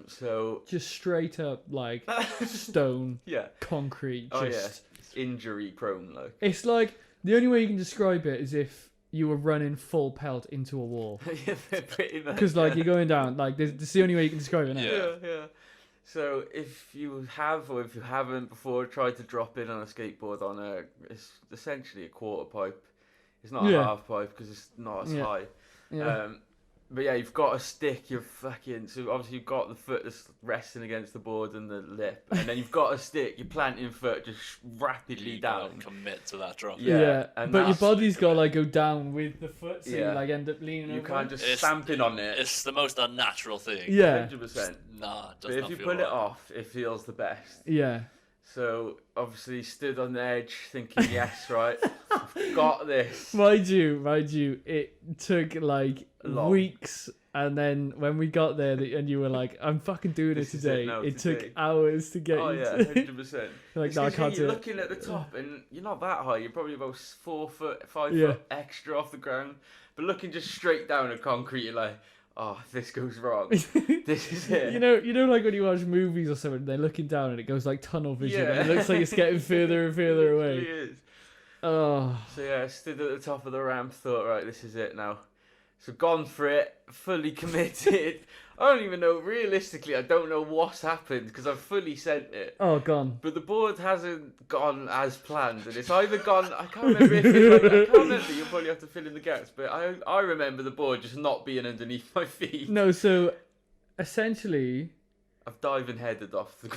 So, Just straight up, like, stone, yeah. concrete, Oh, just... yeah. It's injury prone, like. It's like, the only way you can describe it is if you were running full pelt into a wall. Yeah, pretty much. Because, like, yeah. you're going down, like, it's the only way you can describe it now. Yeah. Yeah. So if you have or if you haven't before tried to drop in on a skateboard on it's essentially a quarter pipe. It's not Yeah. a half pipe because it's not as Yeah. high. Yeah. But yeah, you've got to stick your fucking. So obviously you've got the foot that's resting against the board and the lip, and then you've got to stick your planting foot just rapidly down. Commit to that drop. Yeah, and but your body's got to like go down with the foot, so you like end up leaning You over. can't just stamping on it. It's the most unnatural thing. Yeah, 100%. Nah, But if you pull it off, it feels the best. Yeah. So obviously stood on the edge, thinking, yes, right, I've got this. Mind you, it took like weeks, and then when we got there, and you were like, "I'm fucking doing it today." It took hours to get. Oh you yeah, to... 100%. Like, no, I can't do You're it. looking at the top, and you're not that high. You're probably about 4 foot, 5 Yeah. foot extra off the ground. But looking just straight down at concrete, you're like, oh, if this goes wrong, this is it. You know, like when you watch movies or something, they're looking down and it goes like tunnel vision. Yeah. And it looks like it's getting further and further It away. really is. Oh. So yeah, I stood at the top of the ramp, thought, right, this is it now. So gone for it, fully committed. I don't even know, realistically, I don't know what's happened because I've fully sent it. Oh, gone. But the board hasn't gone as planned, and it's either gone. I can't remember if it's like, I can't remember. You'll probably have to fill in the gaps. But I remember the board just not being underneath my feet. No, so essentially, I've diving headed off the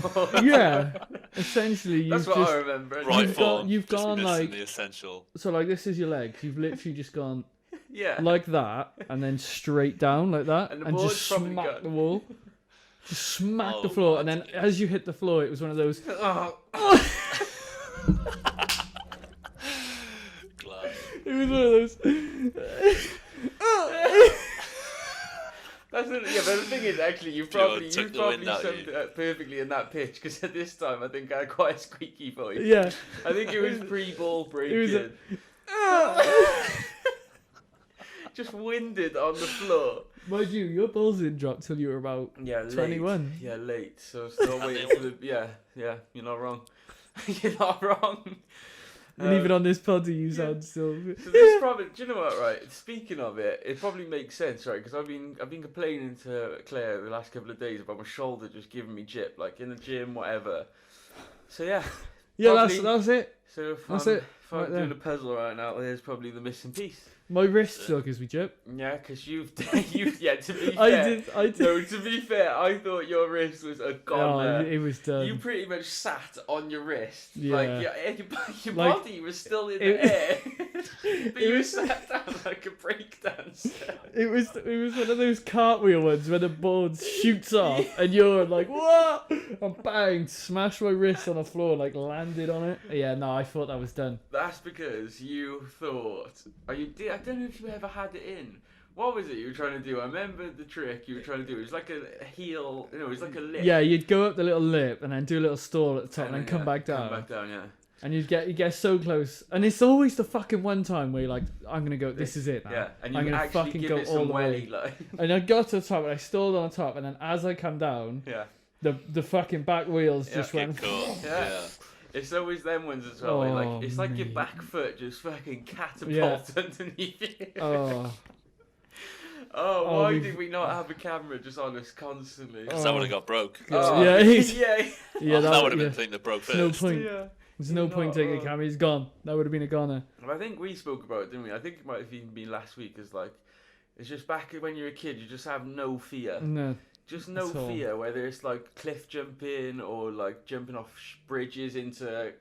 board. yeah, essentially That's you've what just I remember. Right You've form. you've just gone missing like the essential. so like this is your legs. You've literally just gone Yeah. like that, and then straight down like that, And the and just board's probably smack gone. the wall. Just smack Oh, the floor, and then what? as you hit the floor, it was one of those. Oh, Glad. It was one of those. that's it. Yeah, but the thing is, actually, you Took probably the summed wind out of it up perfectly in that pitch. Because at this time, I think I had quite a squeaky voice. Yeah. I think it was pre-ball breaking. Just winded on the floor. Mind you, your balls didn't drop till you were about Yeah, late. 21. Yeah, late. So still waiting for the. Yeah, you're not wrong. You're not wrong. And even on this pod, you sound still. So this probably. Do you know what? Right. Speaking of it, it probably makes sense, right? Because I've been complaining to Claire the last couple of days about my shoulder just giving me jip, like in the gym, whatever. So yeah. Yeah, probably- that's it. So if That's I'm, it, if I'm right doing there. a puzzle right now, there's probably the missing piece. My wrist still gives me jip. Yeah, because yeah. To be fair, I did. No, to be fair, I thought your wrist was a Oh, goner. it was done. You pretty much sat on your wrist. Yeah. Like your Like, body was still in the air. But you was- sat down like a breakdancer. It was one of those cartwheel ones where the board shoots off and you're like, what? And bang, smashed my wrist on the floor, like landed on it. Yeah, no, I thought that was done. That's because you thought. I don't know if you ever had it in. What was it you were trying to do? I remember the trick you were trying to do. It was like a heel. No, it was like a lip. Yeah, you'd go up the little lip and then do a little stall at the top and then come back down. Come back down, yeah. And you get so close. And it's always the fucking one time where you're like, I'm going to go, this is it now. Yeah, and I'm you gonna actually fucking give go it all some the way. welly, like. And I got to the top and I stalled on the top. And then as I come down, Yeah. the fucking back wheels Yeah. just went. Cool. Yeah. Yeah. It's always them ones as well. where, Oh, like it's like your mate. back foot just fucking catapults Yeah. underneath you. Oh. Oh, why we've- did we not have a camera just on us constantly? Because that would have got broke. Oh, Yeah, he's- yeah. Yeah, that would have been yeah. the thing that broke There's no first. point. Yeah. There's no point taking a camera. He's gone. That would have been a goner. I think we spoke about it, didn't we? I think it might have even been last week. As like, it's just back when you're a kid, you just have no fear. No. Just no At all. fear, whether it's like cliff jumping or like jumping off bridges into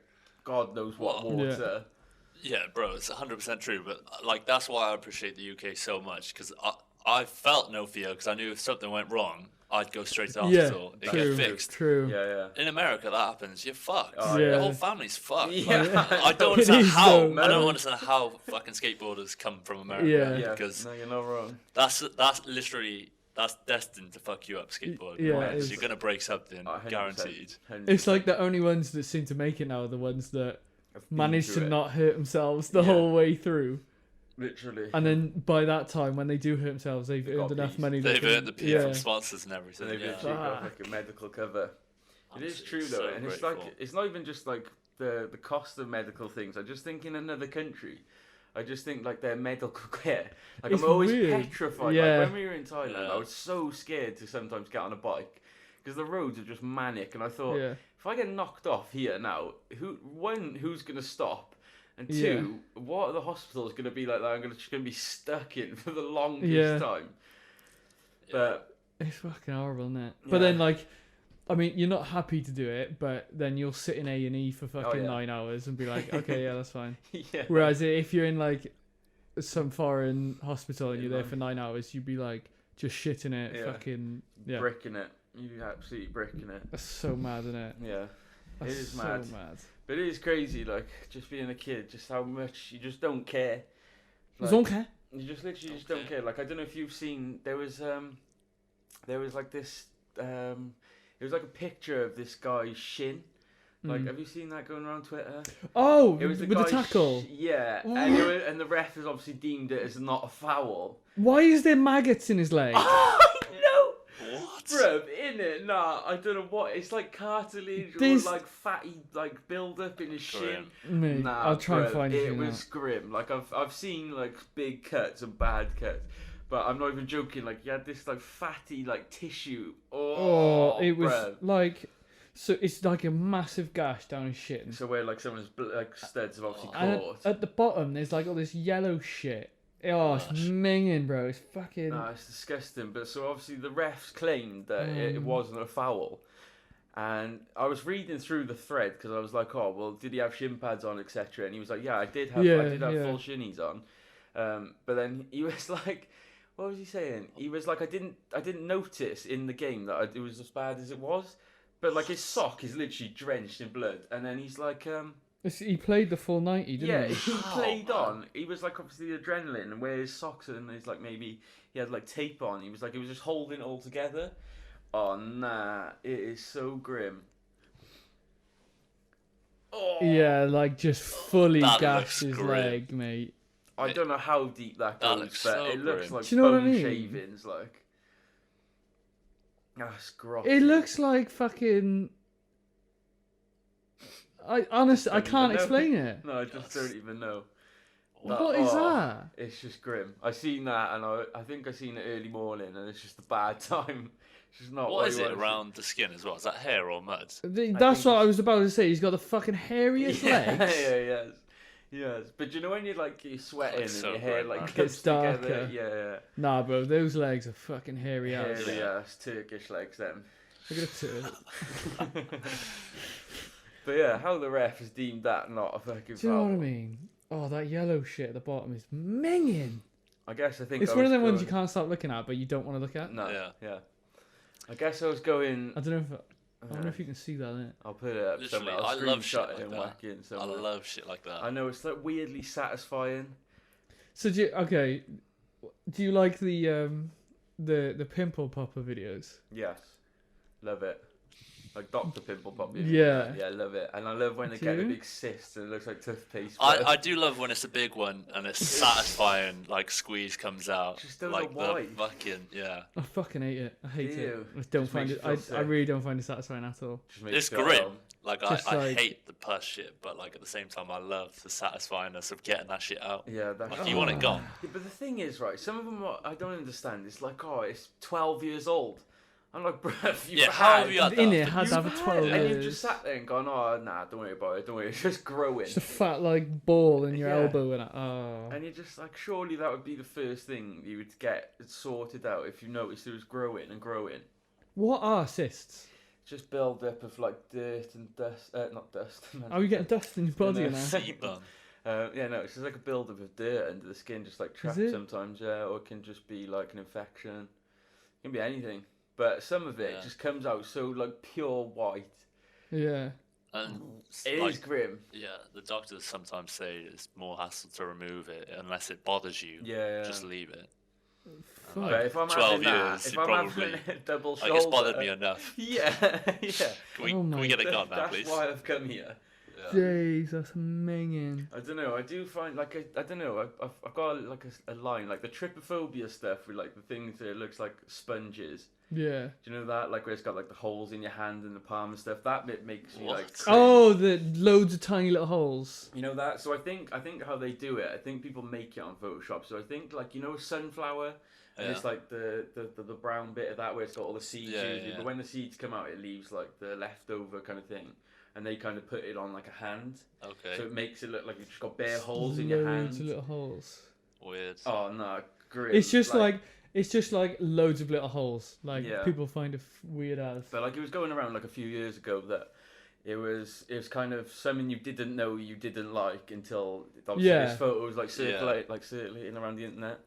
God knows what Well, water. Yeah, bro, it's 100% true. But like that's why I appreciate the UK so much because I felt no fear because I knew if something went wrong, I'd go straight to the Yeah, hospital and true. get fixed. True. Yeah, In America, that happens. You're fucked. Oh, yeah. The whole family's fucked. Yeah. I don't It understand is, how. though. I don't understand how fucking skateboarders come from America. Yeah. Yeah. Because No, you're not wrong. that's literally that's destined to fuck you up skateboarding. Yeah, right? it is. You're gonna break something, 100%. guaranteed. 100%. It's like the only ones that seem to make it now are the ones that I've been manage through to it. not hurt themselves the Yeah. whole way through. Literally. And then by that time, when they do hurt themselves, they've They've got earned enough peas. money. They've they can- earned the P from sponsors and everything. So they've Yeah. literally got Fuck. like a medical cover. It is true Absolutely, though, so and it's grateful. like it's not even just like the cost of medical things. I just think in another country, I just think like their medical care. Like It's I'm always weird. petrified. Yeah. Like when we were in Thailand, Yeah. I was so scared to sometimes get on a bike because the roads are just manic, and I thought Yeah. if I get knocked off here now, who's gonna stop? And two, what are the hospitals going to be like that I'm just going to be stuck in for the longest time? But it's fucking horrible, isn't it? But then, like, I mean, you're not happy to do it, but then you'll sit in A&E for fucking 9 hours and be like, okay, yeah, that's fine. Whereas if you're in, like, some foreign hospital and you're there for 9 hours, you'd be, like, just shitting it, fucking... Bricking it. You're absolutely bricking it. That's so mad, isn't it? Yeah. That's it is mad. So mad. But it is crazy, like, just being a kid, just how much you just don't care. Like, don't care? You just literally just don't care. Like, I don't know if you've seen, there was like this, it was like a picture of this guy's shin. Like, have you seen that going around Twitter? Oh, it was with the tackle. And the ref has obviously deemed it as not a foul. Why is there maggots in his leg? No. What? Bruv, innit? Nah, I don't know what. It's like cartilage or like fatty like build up in his shin. Mate, nah, I'll try and find it. It was grim. Like I've seen like big cuts and bad cuts. But I'm not even joking, like, you had this, like, fatty, like, tissue. It was, bruv. like, so it's like a massive gash down his shin. So where, like, someone's, like, studs have obviously and caught. at the bottom, there's, like, all this yellow shit. Oh, it's minging, bro. It's fucking... No, it's disgusting. But so, obviously, the refs claimed that it wasn't a foul. And I was reading through the thread, because I was like, oh, well, did he have shin pads on, etc.? And he was like, yeah, I did have full shinnies on. But then he was like... What was he saying? He was like, I didn't notice in the game that it was as bad as it was, but like his sock is literally drenched in blood. And then he's like, he played the full 90, didn't he? He played on. He was like obviously the adrenaline and where his socks and he's like maybe he had like tape on. He was just holding it all together. Oh nah, it is so grim. Oh. Yeah, like just fully gashed his leg, mate. I don't know how deep that goes, but so it looks like do you know bone what I mean? shavings, like. That's gross. It looks like fucking. I honestly, I can't explain it. No, I just don't even know. What is that? It's just grim. I seen that, and I think I seen it early morning, and it's just a bad time. It's just not. What is it around the skin as well? Is that hair or mud? That's what I was about to say. He's got the fucking hairiest legs. Yeah, yes. But you know when you're sweating and your hair gets darker. Together? Yeah. Nah, bro, those legs are fucking hairy ass. Hairy ass Turkish legs, then. Look at it. But yeah, how the ref has deemed that not a fucking foul. Do you know what I mean? Oh, that yellow shit at the bottom is minging. I guess I think it's one of them ones you can't stop looking at, but you don't want to look at. No. Yeah. I guess I was going. I don't know if. I don't know if you can see that, innit? I'll put it up somewhere. I love shit like and that. whack it in somewhere. I love shit like that. I know, it's like weirdly satisfying. So do you like the pimple popper videos? Yes. Love it. Like Dr. Pimple Pop. Yeah. Yeah, I love it. And I love when they get a big cyst and it looks like toothpaste. I do love when it's a big one and it's satisfying, like squeeze comes out. Just don't like know why. the fucking, I fucking hate it. I hate it. I don't Just find it. I really don't find it satisfying at all. It's grim. Like I hate the pus shit, but like at the same time I love the satisfyingness of getting that shit out. Yeah, that's like you want it gone. Yeah, but the thing is, right, some of them I don't understand. It's like, oh, it's 12 years old. I'm like, bruv, how have you had that? In it, had that for 12 years. And you've just sat there and gone, oh, nah, don't worry about it, don't worry, it's just growing. Just a fat, like, ball in your elbow and And you're just like, surely that would be the first thing you would get sorted out if you noticed it was growing and growing. What are cysts? Just build up of, like, dirt and dust, not dust. Are you getting dust in your body now? No, it's just like a build up of dirt under the skin, just like trapped sometimes, or it can just be like an infection. It can be anything. But some of it just comes out so like pure white. Yeah. And it is grim. Yeah, the doctors sometimes say it's more hassle to remove it unless it bothers you. Yeah. Just leave it. But if I'm 12 having years, if I'm having a double shoulder, it's bothered me enough. Yeah. Can we get it gone now, please? That's why I've come here. Jeez, that's minging. I don't know. I do find I don't know. I've got like a line like the trypophobia stuff with like the things that it looks like sponges. Yeah. Do you know that? Like where it's got like the holes in your hand and the palm and stuff. That bit makes you like. Cringe. Oh, the loads of tiny little holes. You know that? So I think how they do it. I think people make it on Photoshop. So I think like a sunflower. And it's like the brown bit of that where it's got all the seeds. But when the seeds come out, it leaves like the leftover kind of thing. and they kind of put it on like a hand. Okay. So it makes it look like you've just got bare holes in your hand. Loads of little holes. Weird. Oh no, great. It's just like loads of little holes. Like people find it weird as. But like it was going around like a few years ago that it was kind of something you didn't know you didn't like until obviously this photo was like circulating around the internet.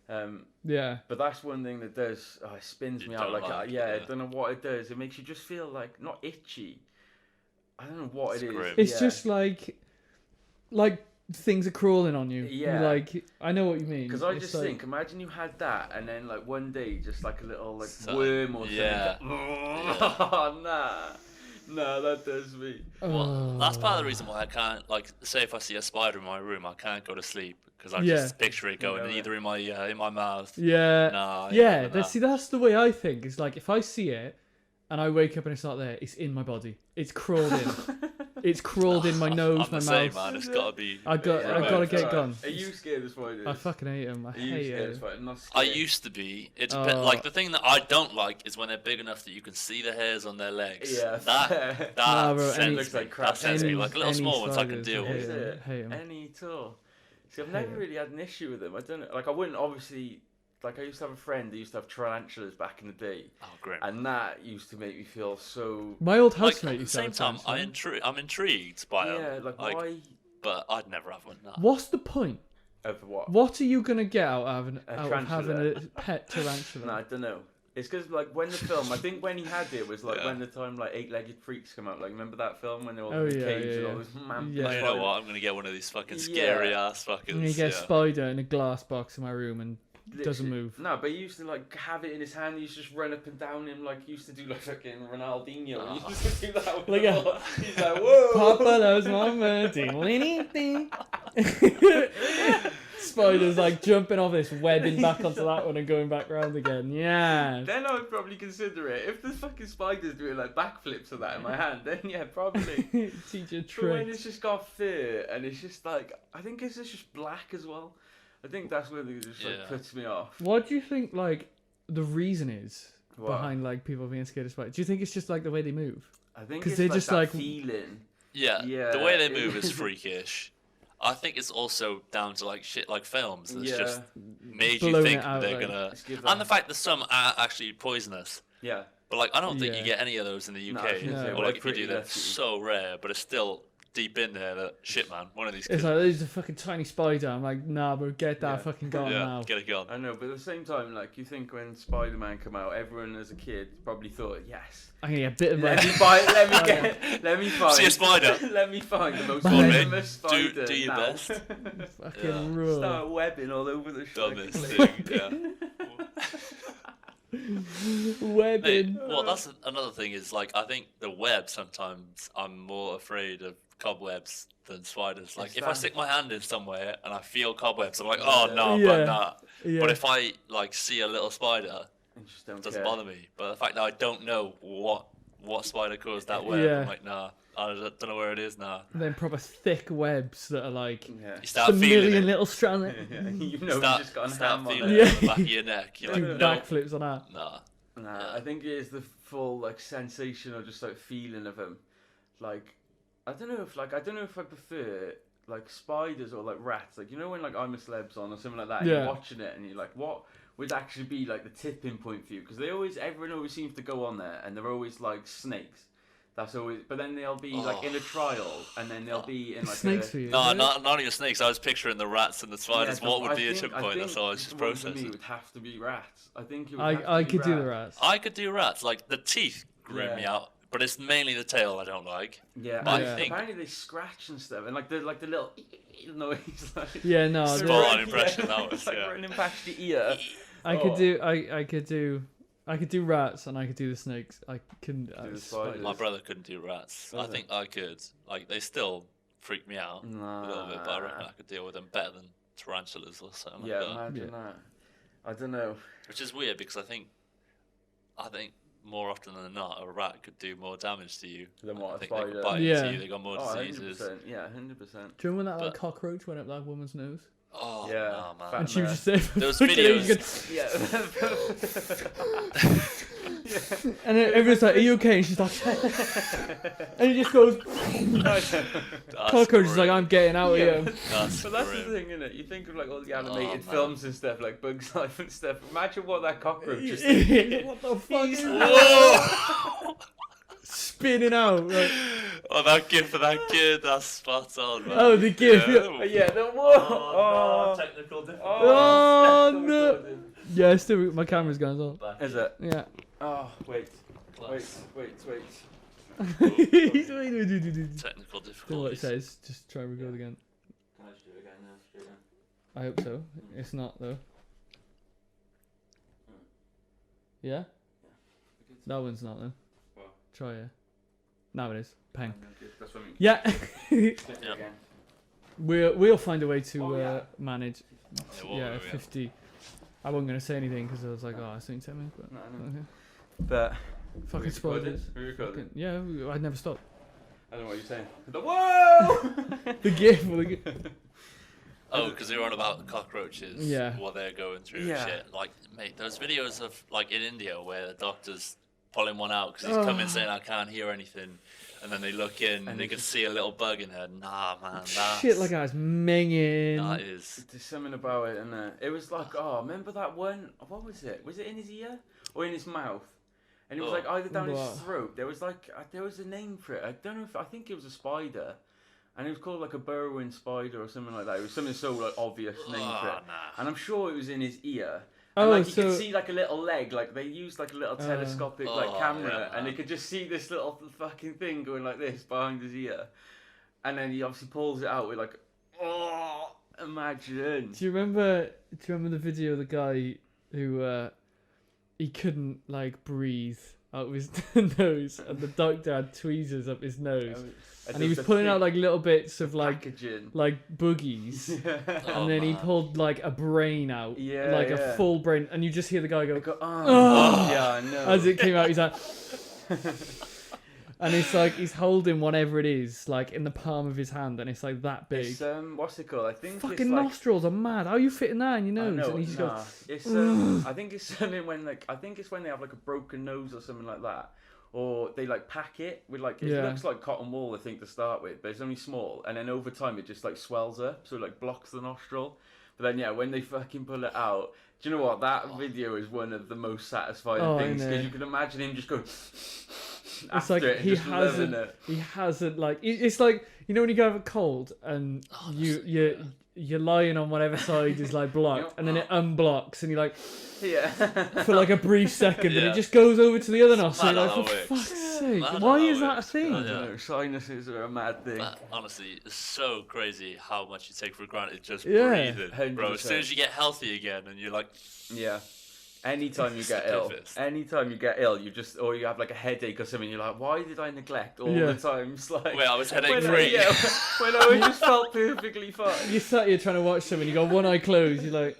But that's one thing that does it spins me out like I don't know what it does. It makes you just feel like not itchy. I don't know what it is. It's just like things are crawling on you. Yeah. Like I know what you mean. Because I just think, imagine you had that, and then like one day, just like a little like worm or something. Yeah. Oh nah, that does me. Well, that's part of the reason why I can't say if I see a spider in my room, I can't go to sleep because I just picture it going either in my mouth. Yeah. Nah. See, that's the way I think. It's like if I see it. And I wake up and it's not there. It's in my body. It's crawled in. It's crawled in my nose, my mouth. Man, it's gotta be. I gotta get gone. Are you scared of spiders? I fucking hate them. I hate them. I used to be. It depends. Like the thing that I don't like is when they're big enough that you can see the hairs on their legs. Yeah. That sends me. That sends me. Like little small ones I can deal with. Hate them. Any at all. See, I've never really had an issue with them. I don't know. Like I wouldn't obviously. Like I used to have a friend that used to have tarantulas back in the day. Oh, great! And that used to make me feel so. My old housemate used to have. At the same time, I'm intrigued by them. Yeah, like why? But I'd never have one. No. What's the point? Of what? What are you gonna get out of having a pet tarantula? No, I don't know. It's because like when the film, I think when he had it was like when the time like 8-Legged Freaks come out. Like remember that film when they were all in the cage and all this man. Yeah. You know what? I'm gonna get one of these fucking scary ass fucking. I'm gonna get a spider in a glass box in my room and. Doesn't move. No, but he used to like have it in his hand. He used to just run up and down him like he used to do like fucking Ronaldinho. He used to do that. With he's like, whoa, Papa loves mama. Spiders like jumping off this, webbing back onto that one and going back round again. Yeah. Then I would probably consider it. If the fucking spider's doing like backflips of that in my hand, then yeah, probably. Teach you a trick. But when it's just got fur and it's just like, I think it's just black as well. I think that's where it just like puts me off. What do you think like the reason is behind like people being scared of spiders? Do you think it's just like the way they move? I think it's just like feeling. Yeah, the way they move is freakish. I think it's also down to like shit like films that's just made you think they're gonna, and the fact that some are actually poisonous. Yeah. But like I don't think you get any of those in the UK. No, or like if you do, they're so rare. But it's still deep in there that shit, man. One of these. It's like there's a fucking tiny spider. I'm like, nah, bro, get that fucking gone now. Get it gone. I know, but at the same time, like you think when Spider-Man came out, everyone as a kid probably thought, yes, I'm gonna get a bit of let me find. See a spider. Let me find the most venomous spider. Do your best. Fucking rule. Start webbing all over the done this thing. Webbing. Well, that's another thing. Is like I think the web. Sometimes I'm more afraid of cobwebs than spiders. Like if I stick my hand in somewhere and I feel cobwebs, I'm like, oh no, but nah. Yeah. But if I like see a little spider, it doesn't bother me. But the fact that I don't know what spider caused that web, I'm like, nah. I don't know where it is now. Then proper thick webs that are like you start feeling million little strands. You know, you just got a ham on it. The back of your neck. You're like, backflips on that. Nah. I think it is the full like sensation or just like feeling of them. Like, I don't know if I prefer like spiders or like rats. Like you know when like I'm a Celeb's on or something like that. And you're watching it and you're like, what would actually be like the tipping point for you? Because everyone always seems to go on there and they're always like snakes. That's always, but then they'll be like in a trial, and then they'll be in like snakes for you. No, not even snakes. I was picturing the rats and the spiders. What would be a tipping point? That's all I was just processing. It would have to be rats. I think it would I could do the rats. I could do rats. Like the teeth groom me out, but it's mainly the tail I don't like. Yeah, I think apparently they scratch and stuff, and like the little noise. Like, spot on impression. That was like running past your ear. I could do rats and I could do the snakes. I couldn't do spiders. My brother couldn't do rats. I think I could. Like they still freak me out a little bit, but I reckon I could deal with them better than tarantulas or something. Yeah, imagine that. I don't know. Which is weird because I think more often than not a rat could do more damage to you than what a spider. They could bite into you. They got more diseases. 100%. Yeah, 100%. Do you remember when that like cockroach went up that woman's nose? Oh, yeah, no, man. And she was just there. Those videos. And then everyone's like, "Are you okay?" And she's like, and he just goes. Cockroach is like, "I'm getting out of here." But that's the thing, isn't it? You think of like all the animated films and stuff, like Bugs Life and stuff. Imagine what that cockroach is thinking. What the fuck? Spinning out. Like... Oh, that gif for that kid, that's spot on, man. Oh, the gif. Yeah, the no, technical difficulties. Oh no. Yeah, still my camera's going as well. Is it? Yeah. Oh, wait. Close. Wait. Technical difficulties. Don't know what it says. Just try and record again. Can I just do it again now? Straight in? I hope so. It's not though. Yeah? That one's not though. What? Try it. Now it is. Pang. That's what I mean. Yeah. Again. We'll find a way to manage. Yeah, 50. I wasn't gonna say anything because I was like, oh, it's only 10 minutes, but No. okay. But Fucking spoilers. We recorded. Yeah, I'd never stop. I don't know what you're saying. Whoa! The gif. Oh, because they were on about the cockroaches. Yeah. What they're going through. Yeah. And shit. Like, mate, those videos of like in India where the doctor's pulling one out because he's coming saying I can't hear anything, and then they look in and they can see a little bug in her. Nah, man, that's... Shit like I was minging. That is... There's something about it, and it was like, oh, remember that one? What was it? Was it in his ear or in his mouth? And it was like either down his throat. There was like there was a name for it. I don't know if I think it was a spider, and it was called like a burrowing spider or something like that. It was something so like obvious name for it, and I'm sure it was in his ear. And, like, you could see like a little leg, like they used like a little telescopic like camera, and they could just see this little fucking thing going like this behind his ear, and then he obviously pulls it out with like, oh, imagine. Do you remember the video of the guy who he couldn't like breathe out of his nose, and the doctor had tweezers up his nose, and he was pulling out like little bits of like boogies, and then he pulled like a brain out, a full brain, and you just hear the guy go, oh. Yeah, I know. As it came out, he's like, and it's like he's holding whatever it is like in the palm of his hand, and it's like that big. It's, what's it called? I think fucking it's like... nostrils are mad. How are you fitting that in your nose? I know, and he just goes, it's I think it's something when like I think it's when they have like a broken nose or something like that, or they like pack it with like it looks like cotton wool I think to start with, but it's only small, and then over time it just like swells up, so it like blocks the nostril. But then when they fucking pull it out, do you know what? That video is one of the most satisfying things, because you can imagine him just going. It's like he hasn't like it's like, you know, when you go have a cold and you're lying on whatever side is like blocked, and then it unblocks, and you're like for like a brief second, and it just goes over to the other nostril. Like, for fuck's sake, why is that a thing? I don't know, sinuses are a mad thing. But honestly, it's so crazy how much you take for granted just breathing, 100%. bro. As soon as you get healthy again, and you're like, Anytime you get ill, you just, or you have like a headache or something, you're like, why did I neglect all the times? Like, wait, I was headache free. When I just felt perfectly fine. You sat here trying to watch something, you got one eye closed, you're like,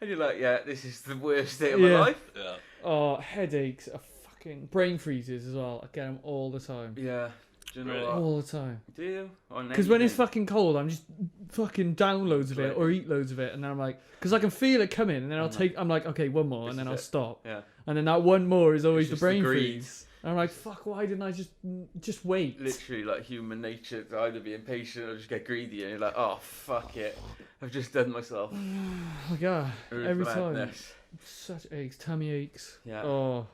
and you're like, this is the worst day of my life. Yeah. Oh, headaches are fucking brain freezes as well. I get them all the time. Yeah. Do you know what? All the time. Do you? Because when it's fucking cold, I'm just fucking down loads of it or eat loads of it, and then I'm like, because I can feel it coming, and then I'm like, okay, one more, and then I'll stop. Yeah. And then that one more is always the brain freeze. And I'm like, fuck, why didn't I just wait? Literally, like human nature to either be impatient or just get greedy, and you're like, oh, fuck it. I've just done myself. Oh my god. Every time. Such aches, tummy aches. Yeah. Oh.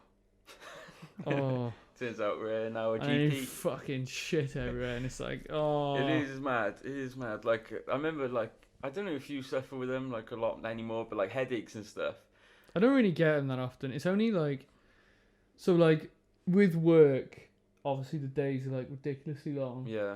Turns out we're now a GP. And fucking shit everywhere, and it's like, oh. It is mad. Like, I remember, like, I don't know if you suffer with them, like, a lot anymore, but, like, headaches and stuff. I don't really get them that often. It's only, like, so, like, with work, obviously the days are, like, ridiculously long. Yeah.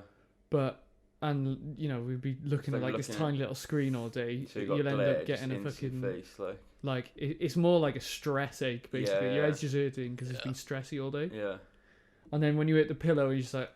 But, and, you know, we'd be looking at, like, this tiny little screen all day. So you'll end up getting a fucking... face, like, it's more like a stress ache, basically. Yeah. Your head's just hurting because it's been stressy all day. Yeah. And then when you hit the pillow, you're just like,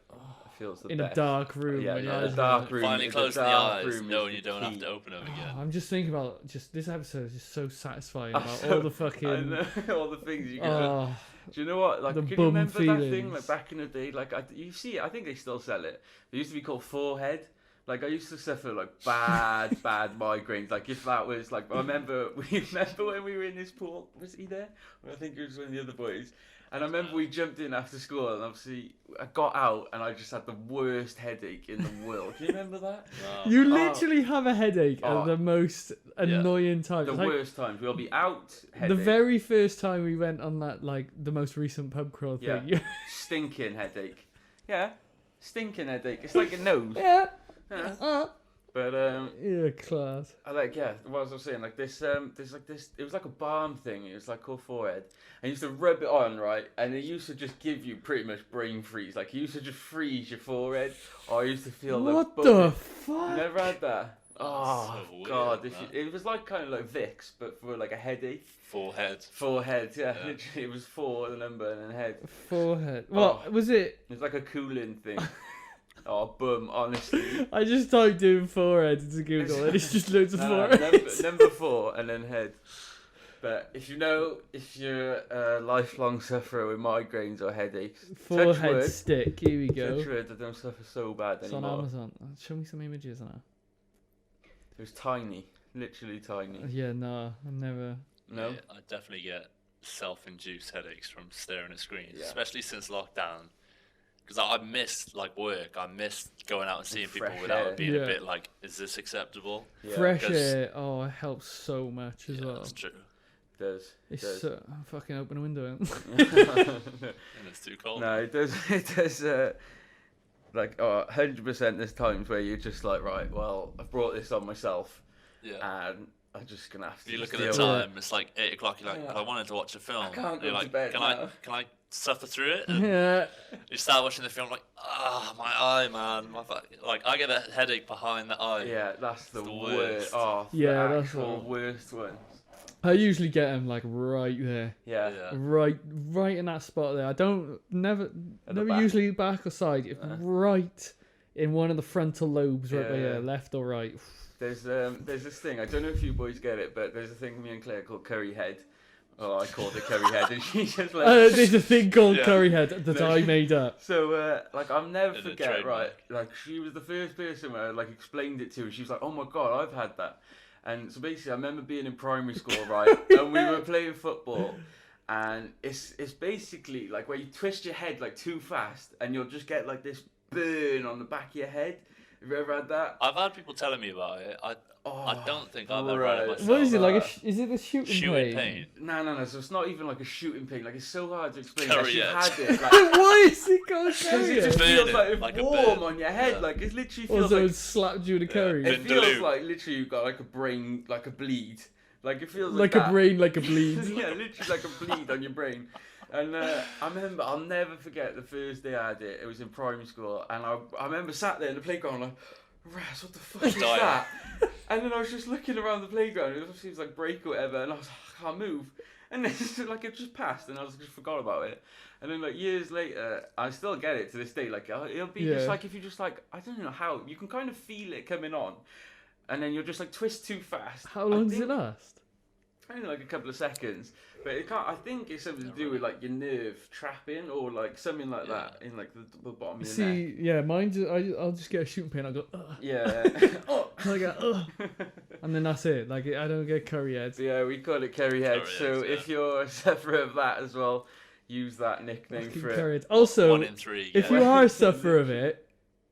feels the in best. a dark room. Yeah, in a dark room. Finally closing the eyes, knowing you don't have to open them again. I'm just thinking about this episode is just so satisfying about all the fucking... I know, all the things you get. Do you know what? Like, the can you remember that thing, like, back in the day? Like, you see it, I think they still sell it. It used to be called Forehead. Like I used to suffer like bad migraines. Like if that was like, I remember when we were in this pool. Was he there? I think it was one of the other boys. And I remember we jumped in after school, and obviously I got out, and I just had the worst headache in the world. Do you remember that? You literally have a headache at the most annoying times. The worst times. We'll be out. Headache. The very first time we went on that, like the most recent pub crawl thing. Yeah. Stinking headache. Yeah. Stinking headache. It's like a nose. Yeah. But yeah, class. I what was I saying? Like this, there's like this. It was like a balm thing. It was like called forehead, and you used to rub it on, right? And it used to just give you pretty much brain freeze. Like you used to just freeze your forehead. Oh, I used to feel what the fuck? You never had that? Oh so God! weird, It was like kind of like Vicks, but for like a headache. Forehead. Yeah. Literally, it was 4 the number and then head. Forehead. What was it? It was like a cooling thing. Oh, bum, honestly. I just typed in forehead into Google and it's just loads of foreheads. Number 4 and then head. But if you're a lifelong sufferer with migraines or headaches, forehead stick, here we go. Touch wood, I don't suffer so bad it's anymore. On Amazon. Show me some images now. It was tiny. Literally tiny. Yeah, no, I never. No? Yeah, I definitely get self-induced headaches from staring at screens, Yeah. especially since lockdown. Because I missed like work. I missed going out and seeing people Fresh without air. being a bit like, is this acceptable? Yeah. Fresh air, it helps so much as well. That's true. It does. It's fucking open a window. And it's too cold. No, it does. It does. Like 100%. There's times where you're just like, right, well, I've brought this on myself, and I'm just gonna have to. You look at deal the with it. time. It's like 8 o'clock. You're like, I wanted to watch a film. I can't go you're to like, bed now. Can I suffer through it? And Yeah. you start watching the film, like, my eye, man. Like, I get a headache behind the eye. Yeah, that's the worst. worst. Oh, Yeah, the that's actual the- worst one. I usually get them like right there, Yeah. right in that spot there. I don't never back. usually back or side. It's right in one of the frontal lobes, right Yeah. there, left or right. There's this thing. I don't know if you boys get it, but there's a thing me and Claire called curry head. Oh, I called it curry head, and she just like. There's a thing called Yeah. curry head that I made up. So like I'll never Is it forget, trademark? right? Like she was the first person where I like explained it to, and she was like, "Oh my God, I've had that." And so basically, I remember being in primary school, right, and we were playing football, and it's basically like where you twist your head like too fast, and you'll just get like this burn on the back of your head. Have you ever had that? I've had people telling me about it. I don't think I've ever right. had it myself. What is it like? Is it a shooting Shooting pain? pain. No. So it's not even like a shooting pain. Like it's so hard to explain. Curry Like, you've head. had it. Like, Why is it called because curry it just head? feels Burning, like like a warm burn. on your head. Yeah. Like it literally feels Also, like slapped you with a curry. it feels Vindaloo. like literally you've got like a brain, like a bleed. Like it feels Like like a that. brain, like a bleed. Yeah, literally like a bleed on your brain. And I remember, I'll never forget the first day I had it. It was in primary school, and I remember sat there in the playground like, Raz, what the fuck is Dying. that? And then I was just looking around the playground. It was like break or whatever, and I was like, I can't move. And then like it just passed, and I just forgot about it. And then like years later, I still get it to this day. Like it'll be just like if you just like I don't know how you can kind of feel it coming on, and then you'll just like twist too fast. How long does it last? Only like a couple of seconds, but it can't. I think it's something to do with like your nerve trapping or like something like that in like the bottom of your neck. See, yeah, mine. I'll just get a shooting pain. I'll go, ugh. Yeah. Oh. I go, ugh. And then that's it. Like I don't get curry heads. Yeah, we call it curry head. Curry So heads, yeah. if you're a sufferer of that as well, use that nickname Fucking for it. curry heads. Also, 1 in 3. if you are a sufferer of it,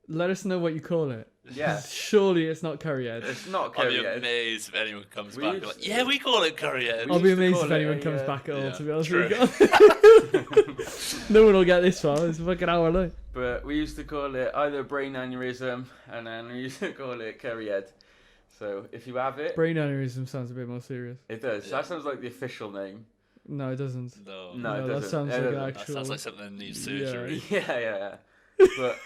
let us know what you call it. Yeah. Surely it's not curry head. It's not I'll curry be head. amazed if anyone comes We back. used- Like, yeah, we call it curry head. We I'll be used to amazed call if it anyone a, comes back at all, yeah, to be honest true. with you. No one will get this far. It's a fucking hour long. But we used to call it either brain aneurysm, and then we used to call it curry head. So if you have it, Brain aneurysm sounds a bit more serious. it does. Yeah. That sounds like the official name. No, it doesn't. No, No, it that doesn't. sounds It like doesn't. an that actual. sounds like something that needs surgery. Yeah. But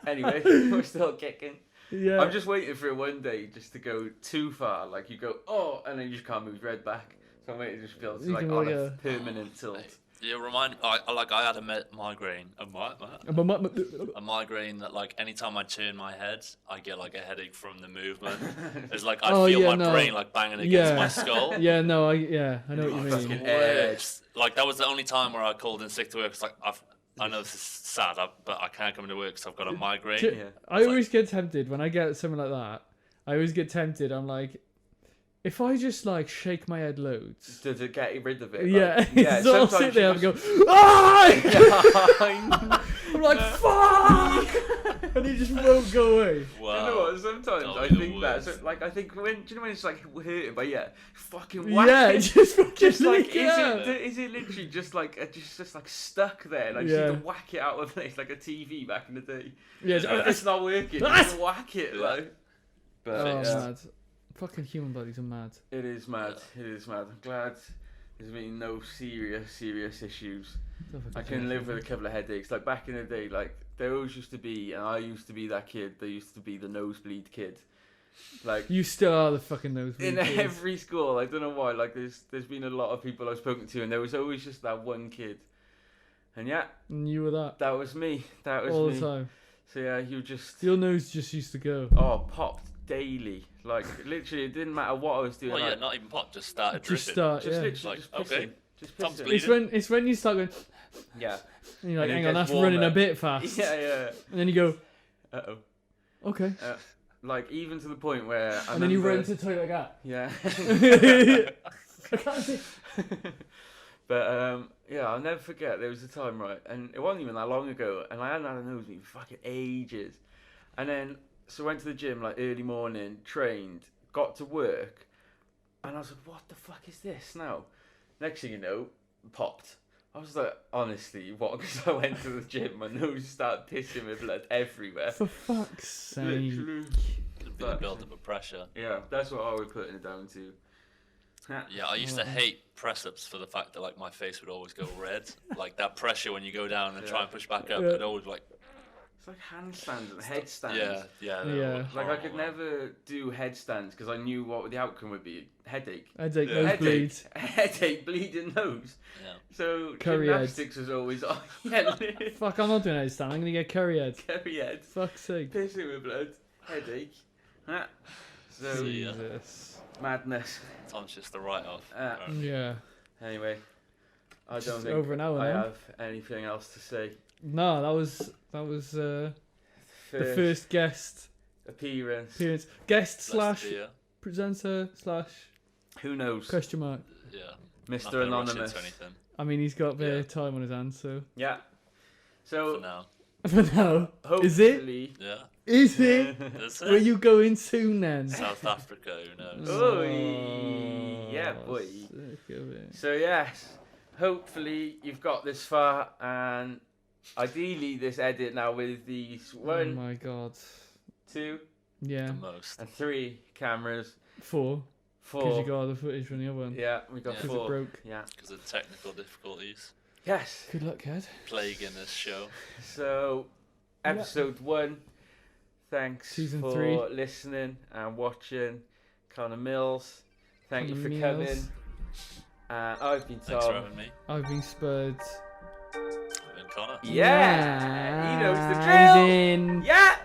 anyway, we're still kicking. Yeah. I'm just waiting for it one day just to go too far. Like you go, oh, and then you just can't move your head back. So I'm waiting to just feel You like can on like a a- permanent tilt. You remind I had a migraine. A migraine that like anytime I turn my head, I get like a headache from the movement. It's like I Oh, feel yeah, my no. brain like banging against Yeah. my skull. Yeah, no, I know what you Oh, mean. fucking Worst. Like that was the only time where I called in sick to work. It's like I know this is sad, but I can't come to work because I've got a migraine. Yeah. I always get tempted when I get something like that. I always get tempted. I'm like, if I just like shake my head loads, Does it get rid of it? yeah, Like, yeah. so I'll Sometimes sit there you and go, just- ah! I'm like, fuck, and he just won't go away. Wow. You know what? Sometimes That'll I be the think that. worst. So, like, I think when do you know when it's like hurting, but yeah, fucking Yeah, whack it. just fucking Just like, lick it out. is it literally just like just like stuck there? Like Yeah. you need to whack it out of place like a TV back in the day. Yeah, If it's not working, you just whack it like. But oh, yeah, mad. Fucking human bodies are mad. it is mad. It is mad. I'm glad there's been no serious issues. I can live with a couple of headaches. Like back in the day, like there always used to be, and I used to be that kid. There used to be the nosebleed kid. Like You still are the fucking nosebleed. in kid. every school, I don't know why. Like there's been a lot of people I've spoken to, and there was always just that one kid. And yeah, And you were that. was me. That was All me. the time. So yeah, you just Your nose just used to go. popped daily. Like literally, it didn't matter what I was doing. Well, yeah, like, not even pop, just started Just dripping. start, just yeah. literally, Like, just pissing. okay. Just Tom's pissing. bleeding. It's when you start going, Yeah. and you're like, And it hang on, gets that's running a warmer. bit fast. Yeah. And then you go, Uh-oh. okay. Like even to the point where I And then you run remember- to the toilet like that. Yeah. I can't see. But yeah, I'll never forget. There was a time, right, and it wasn't even that long ago, and I hadn't had a nosebleed for fucking ages. And then so I went to the gym like early morning, trained, got to work, and I was like, "What the fuck is this now?" Next thing you know, popped. I was like, honestly, what? Because I went to the gym, my nose started pissing with blood everywhere. For fuck's sake. Literally. Could be the build-up of pressure. Yeah, that's what I was putting it down to. Yeah, I used to hate press-ups for the fact that like my face would always go red. Like that pressure when you go down and try and push back up, Yeah. it always like. It's like handstands and headstands. Yeah. Yeah. Like I could never do headstands because I knew what the outcome would be. Headache. Headache, Yeah. nosebleed. Headache, bleeding nose. Yeah. So Curry head. gymnastics was always on. Yeah, Fuck, I'm not doing headstand. I'm gonna get curry head. curry head. Fuck's sake. Pissing with blood. Headache. So See ya. Jesus. madness. Tom's just the write-off. Yeah. Anyway, I Just don't think over an hour I now. have anything else to say. No, that was the first guest appearance. Guest That's slash the, presenter slash Who knows? question mark. yeah. Mr. Not gonna rush Anonymous. into anything I mean, he's got a bit Yeah. of time on his hands, so. Yeah. for So now. For now. Is it? hopefully. Yeah. Is it? That's Where it. you going soon then? South Africa, who knows? Oh, Oh, yeah, boy. sick of it. So yes, hopefully you've got this far, and ideally this edit now with these Oh 1, my god. 2, Yeah. The most. and 3 cameras. 4. Because 4. you got all the footage from the other one. Yeah, we got Yeah. 'Cause 4. it broke. Yeah. Because of technical difficulties Yes. Good luck, Ed. plaguing this show. So episode 1. Thanks Season for 3. listening and watching. Connor Mills, thank you Connor for Mills. coming. And I've been Thanks for Tom. having me. I've been Spud. I've been Connor. Yeah, he knows the He's drill. in. Yeah.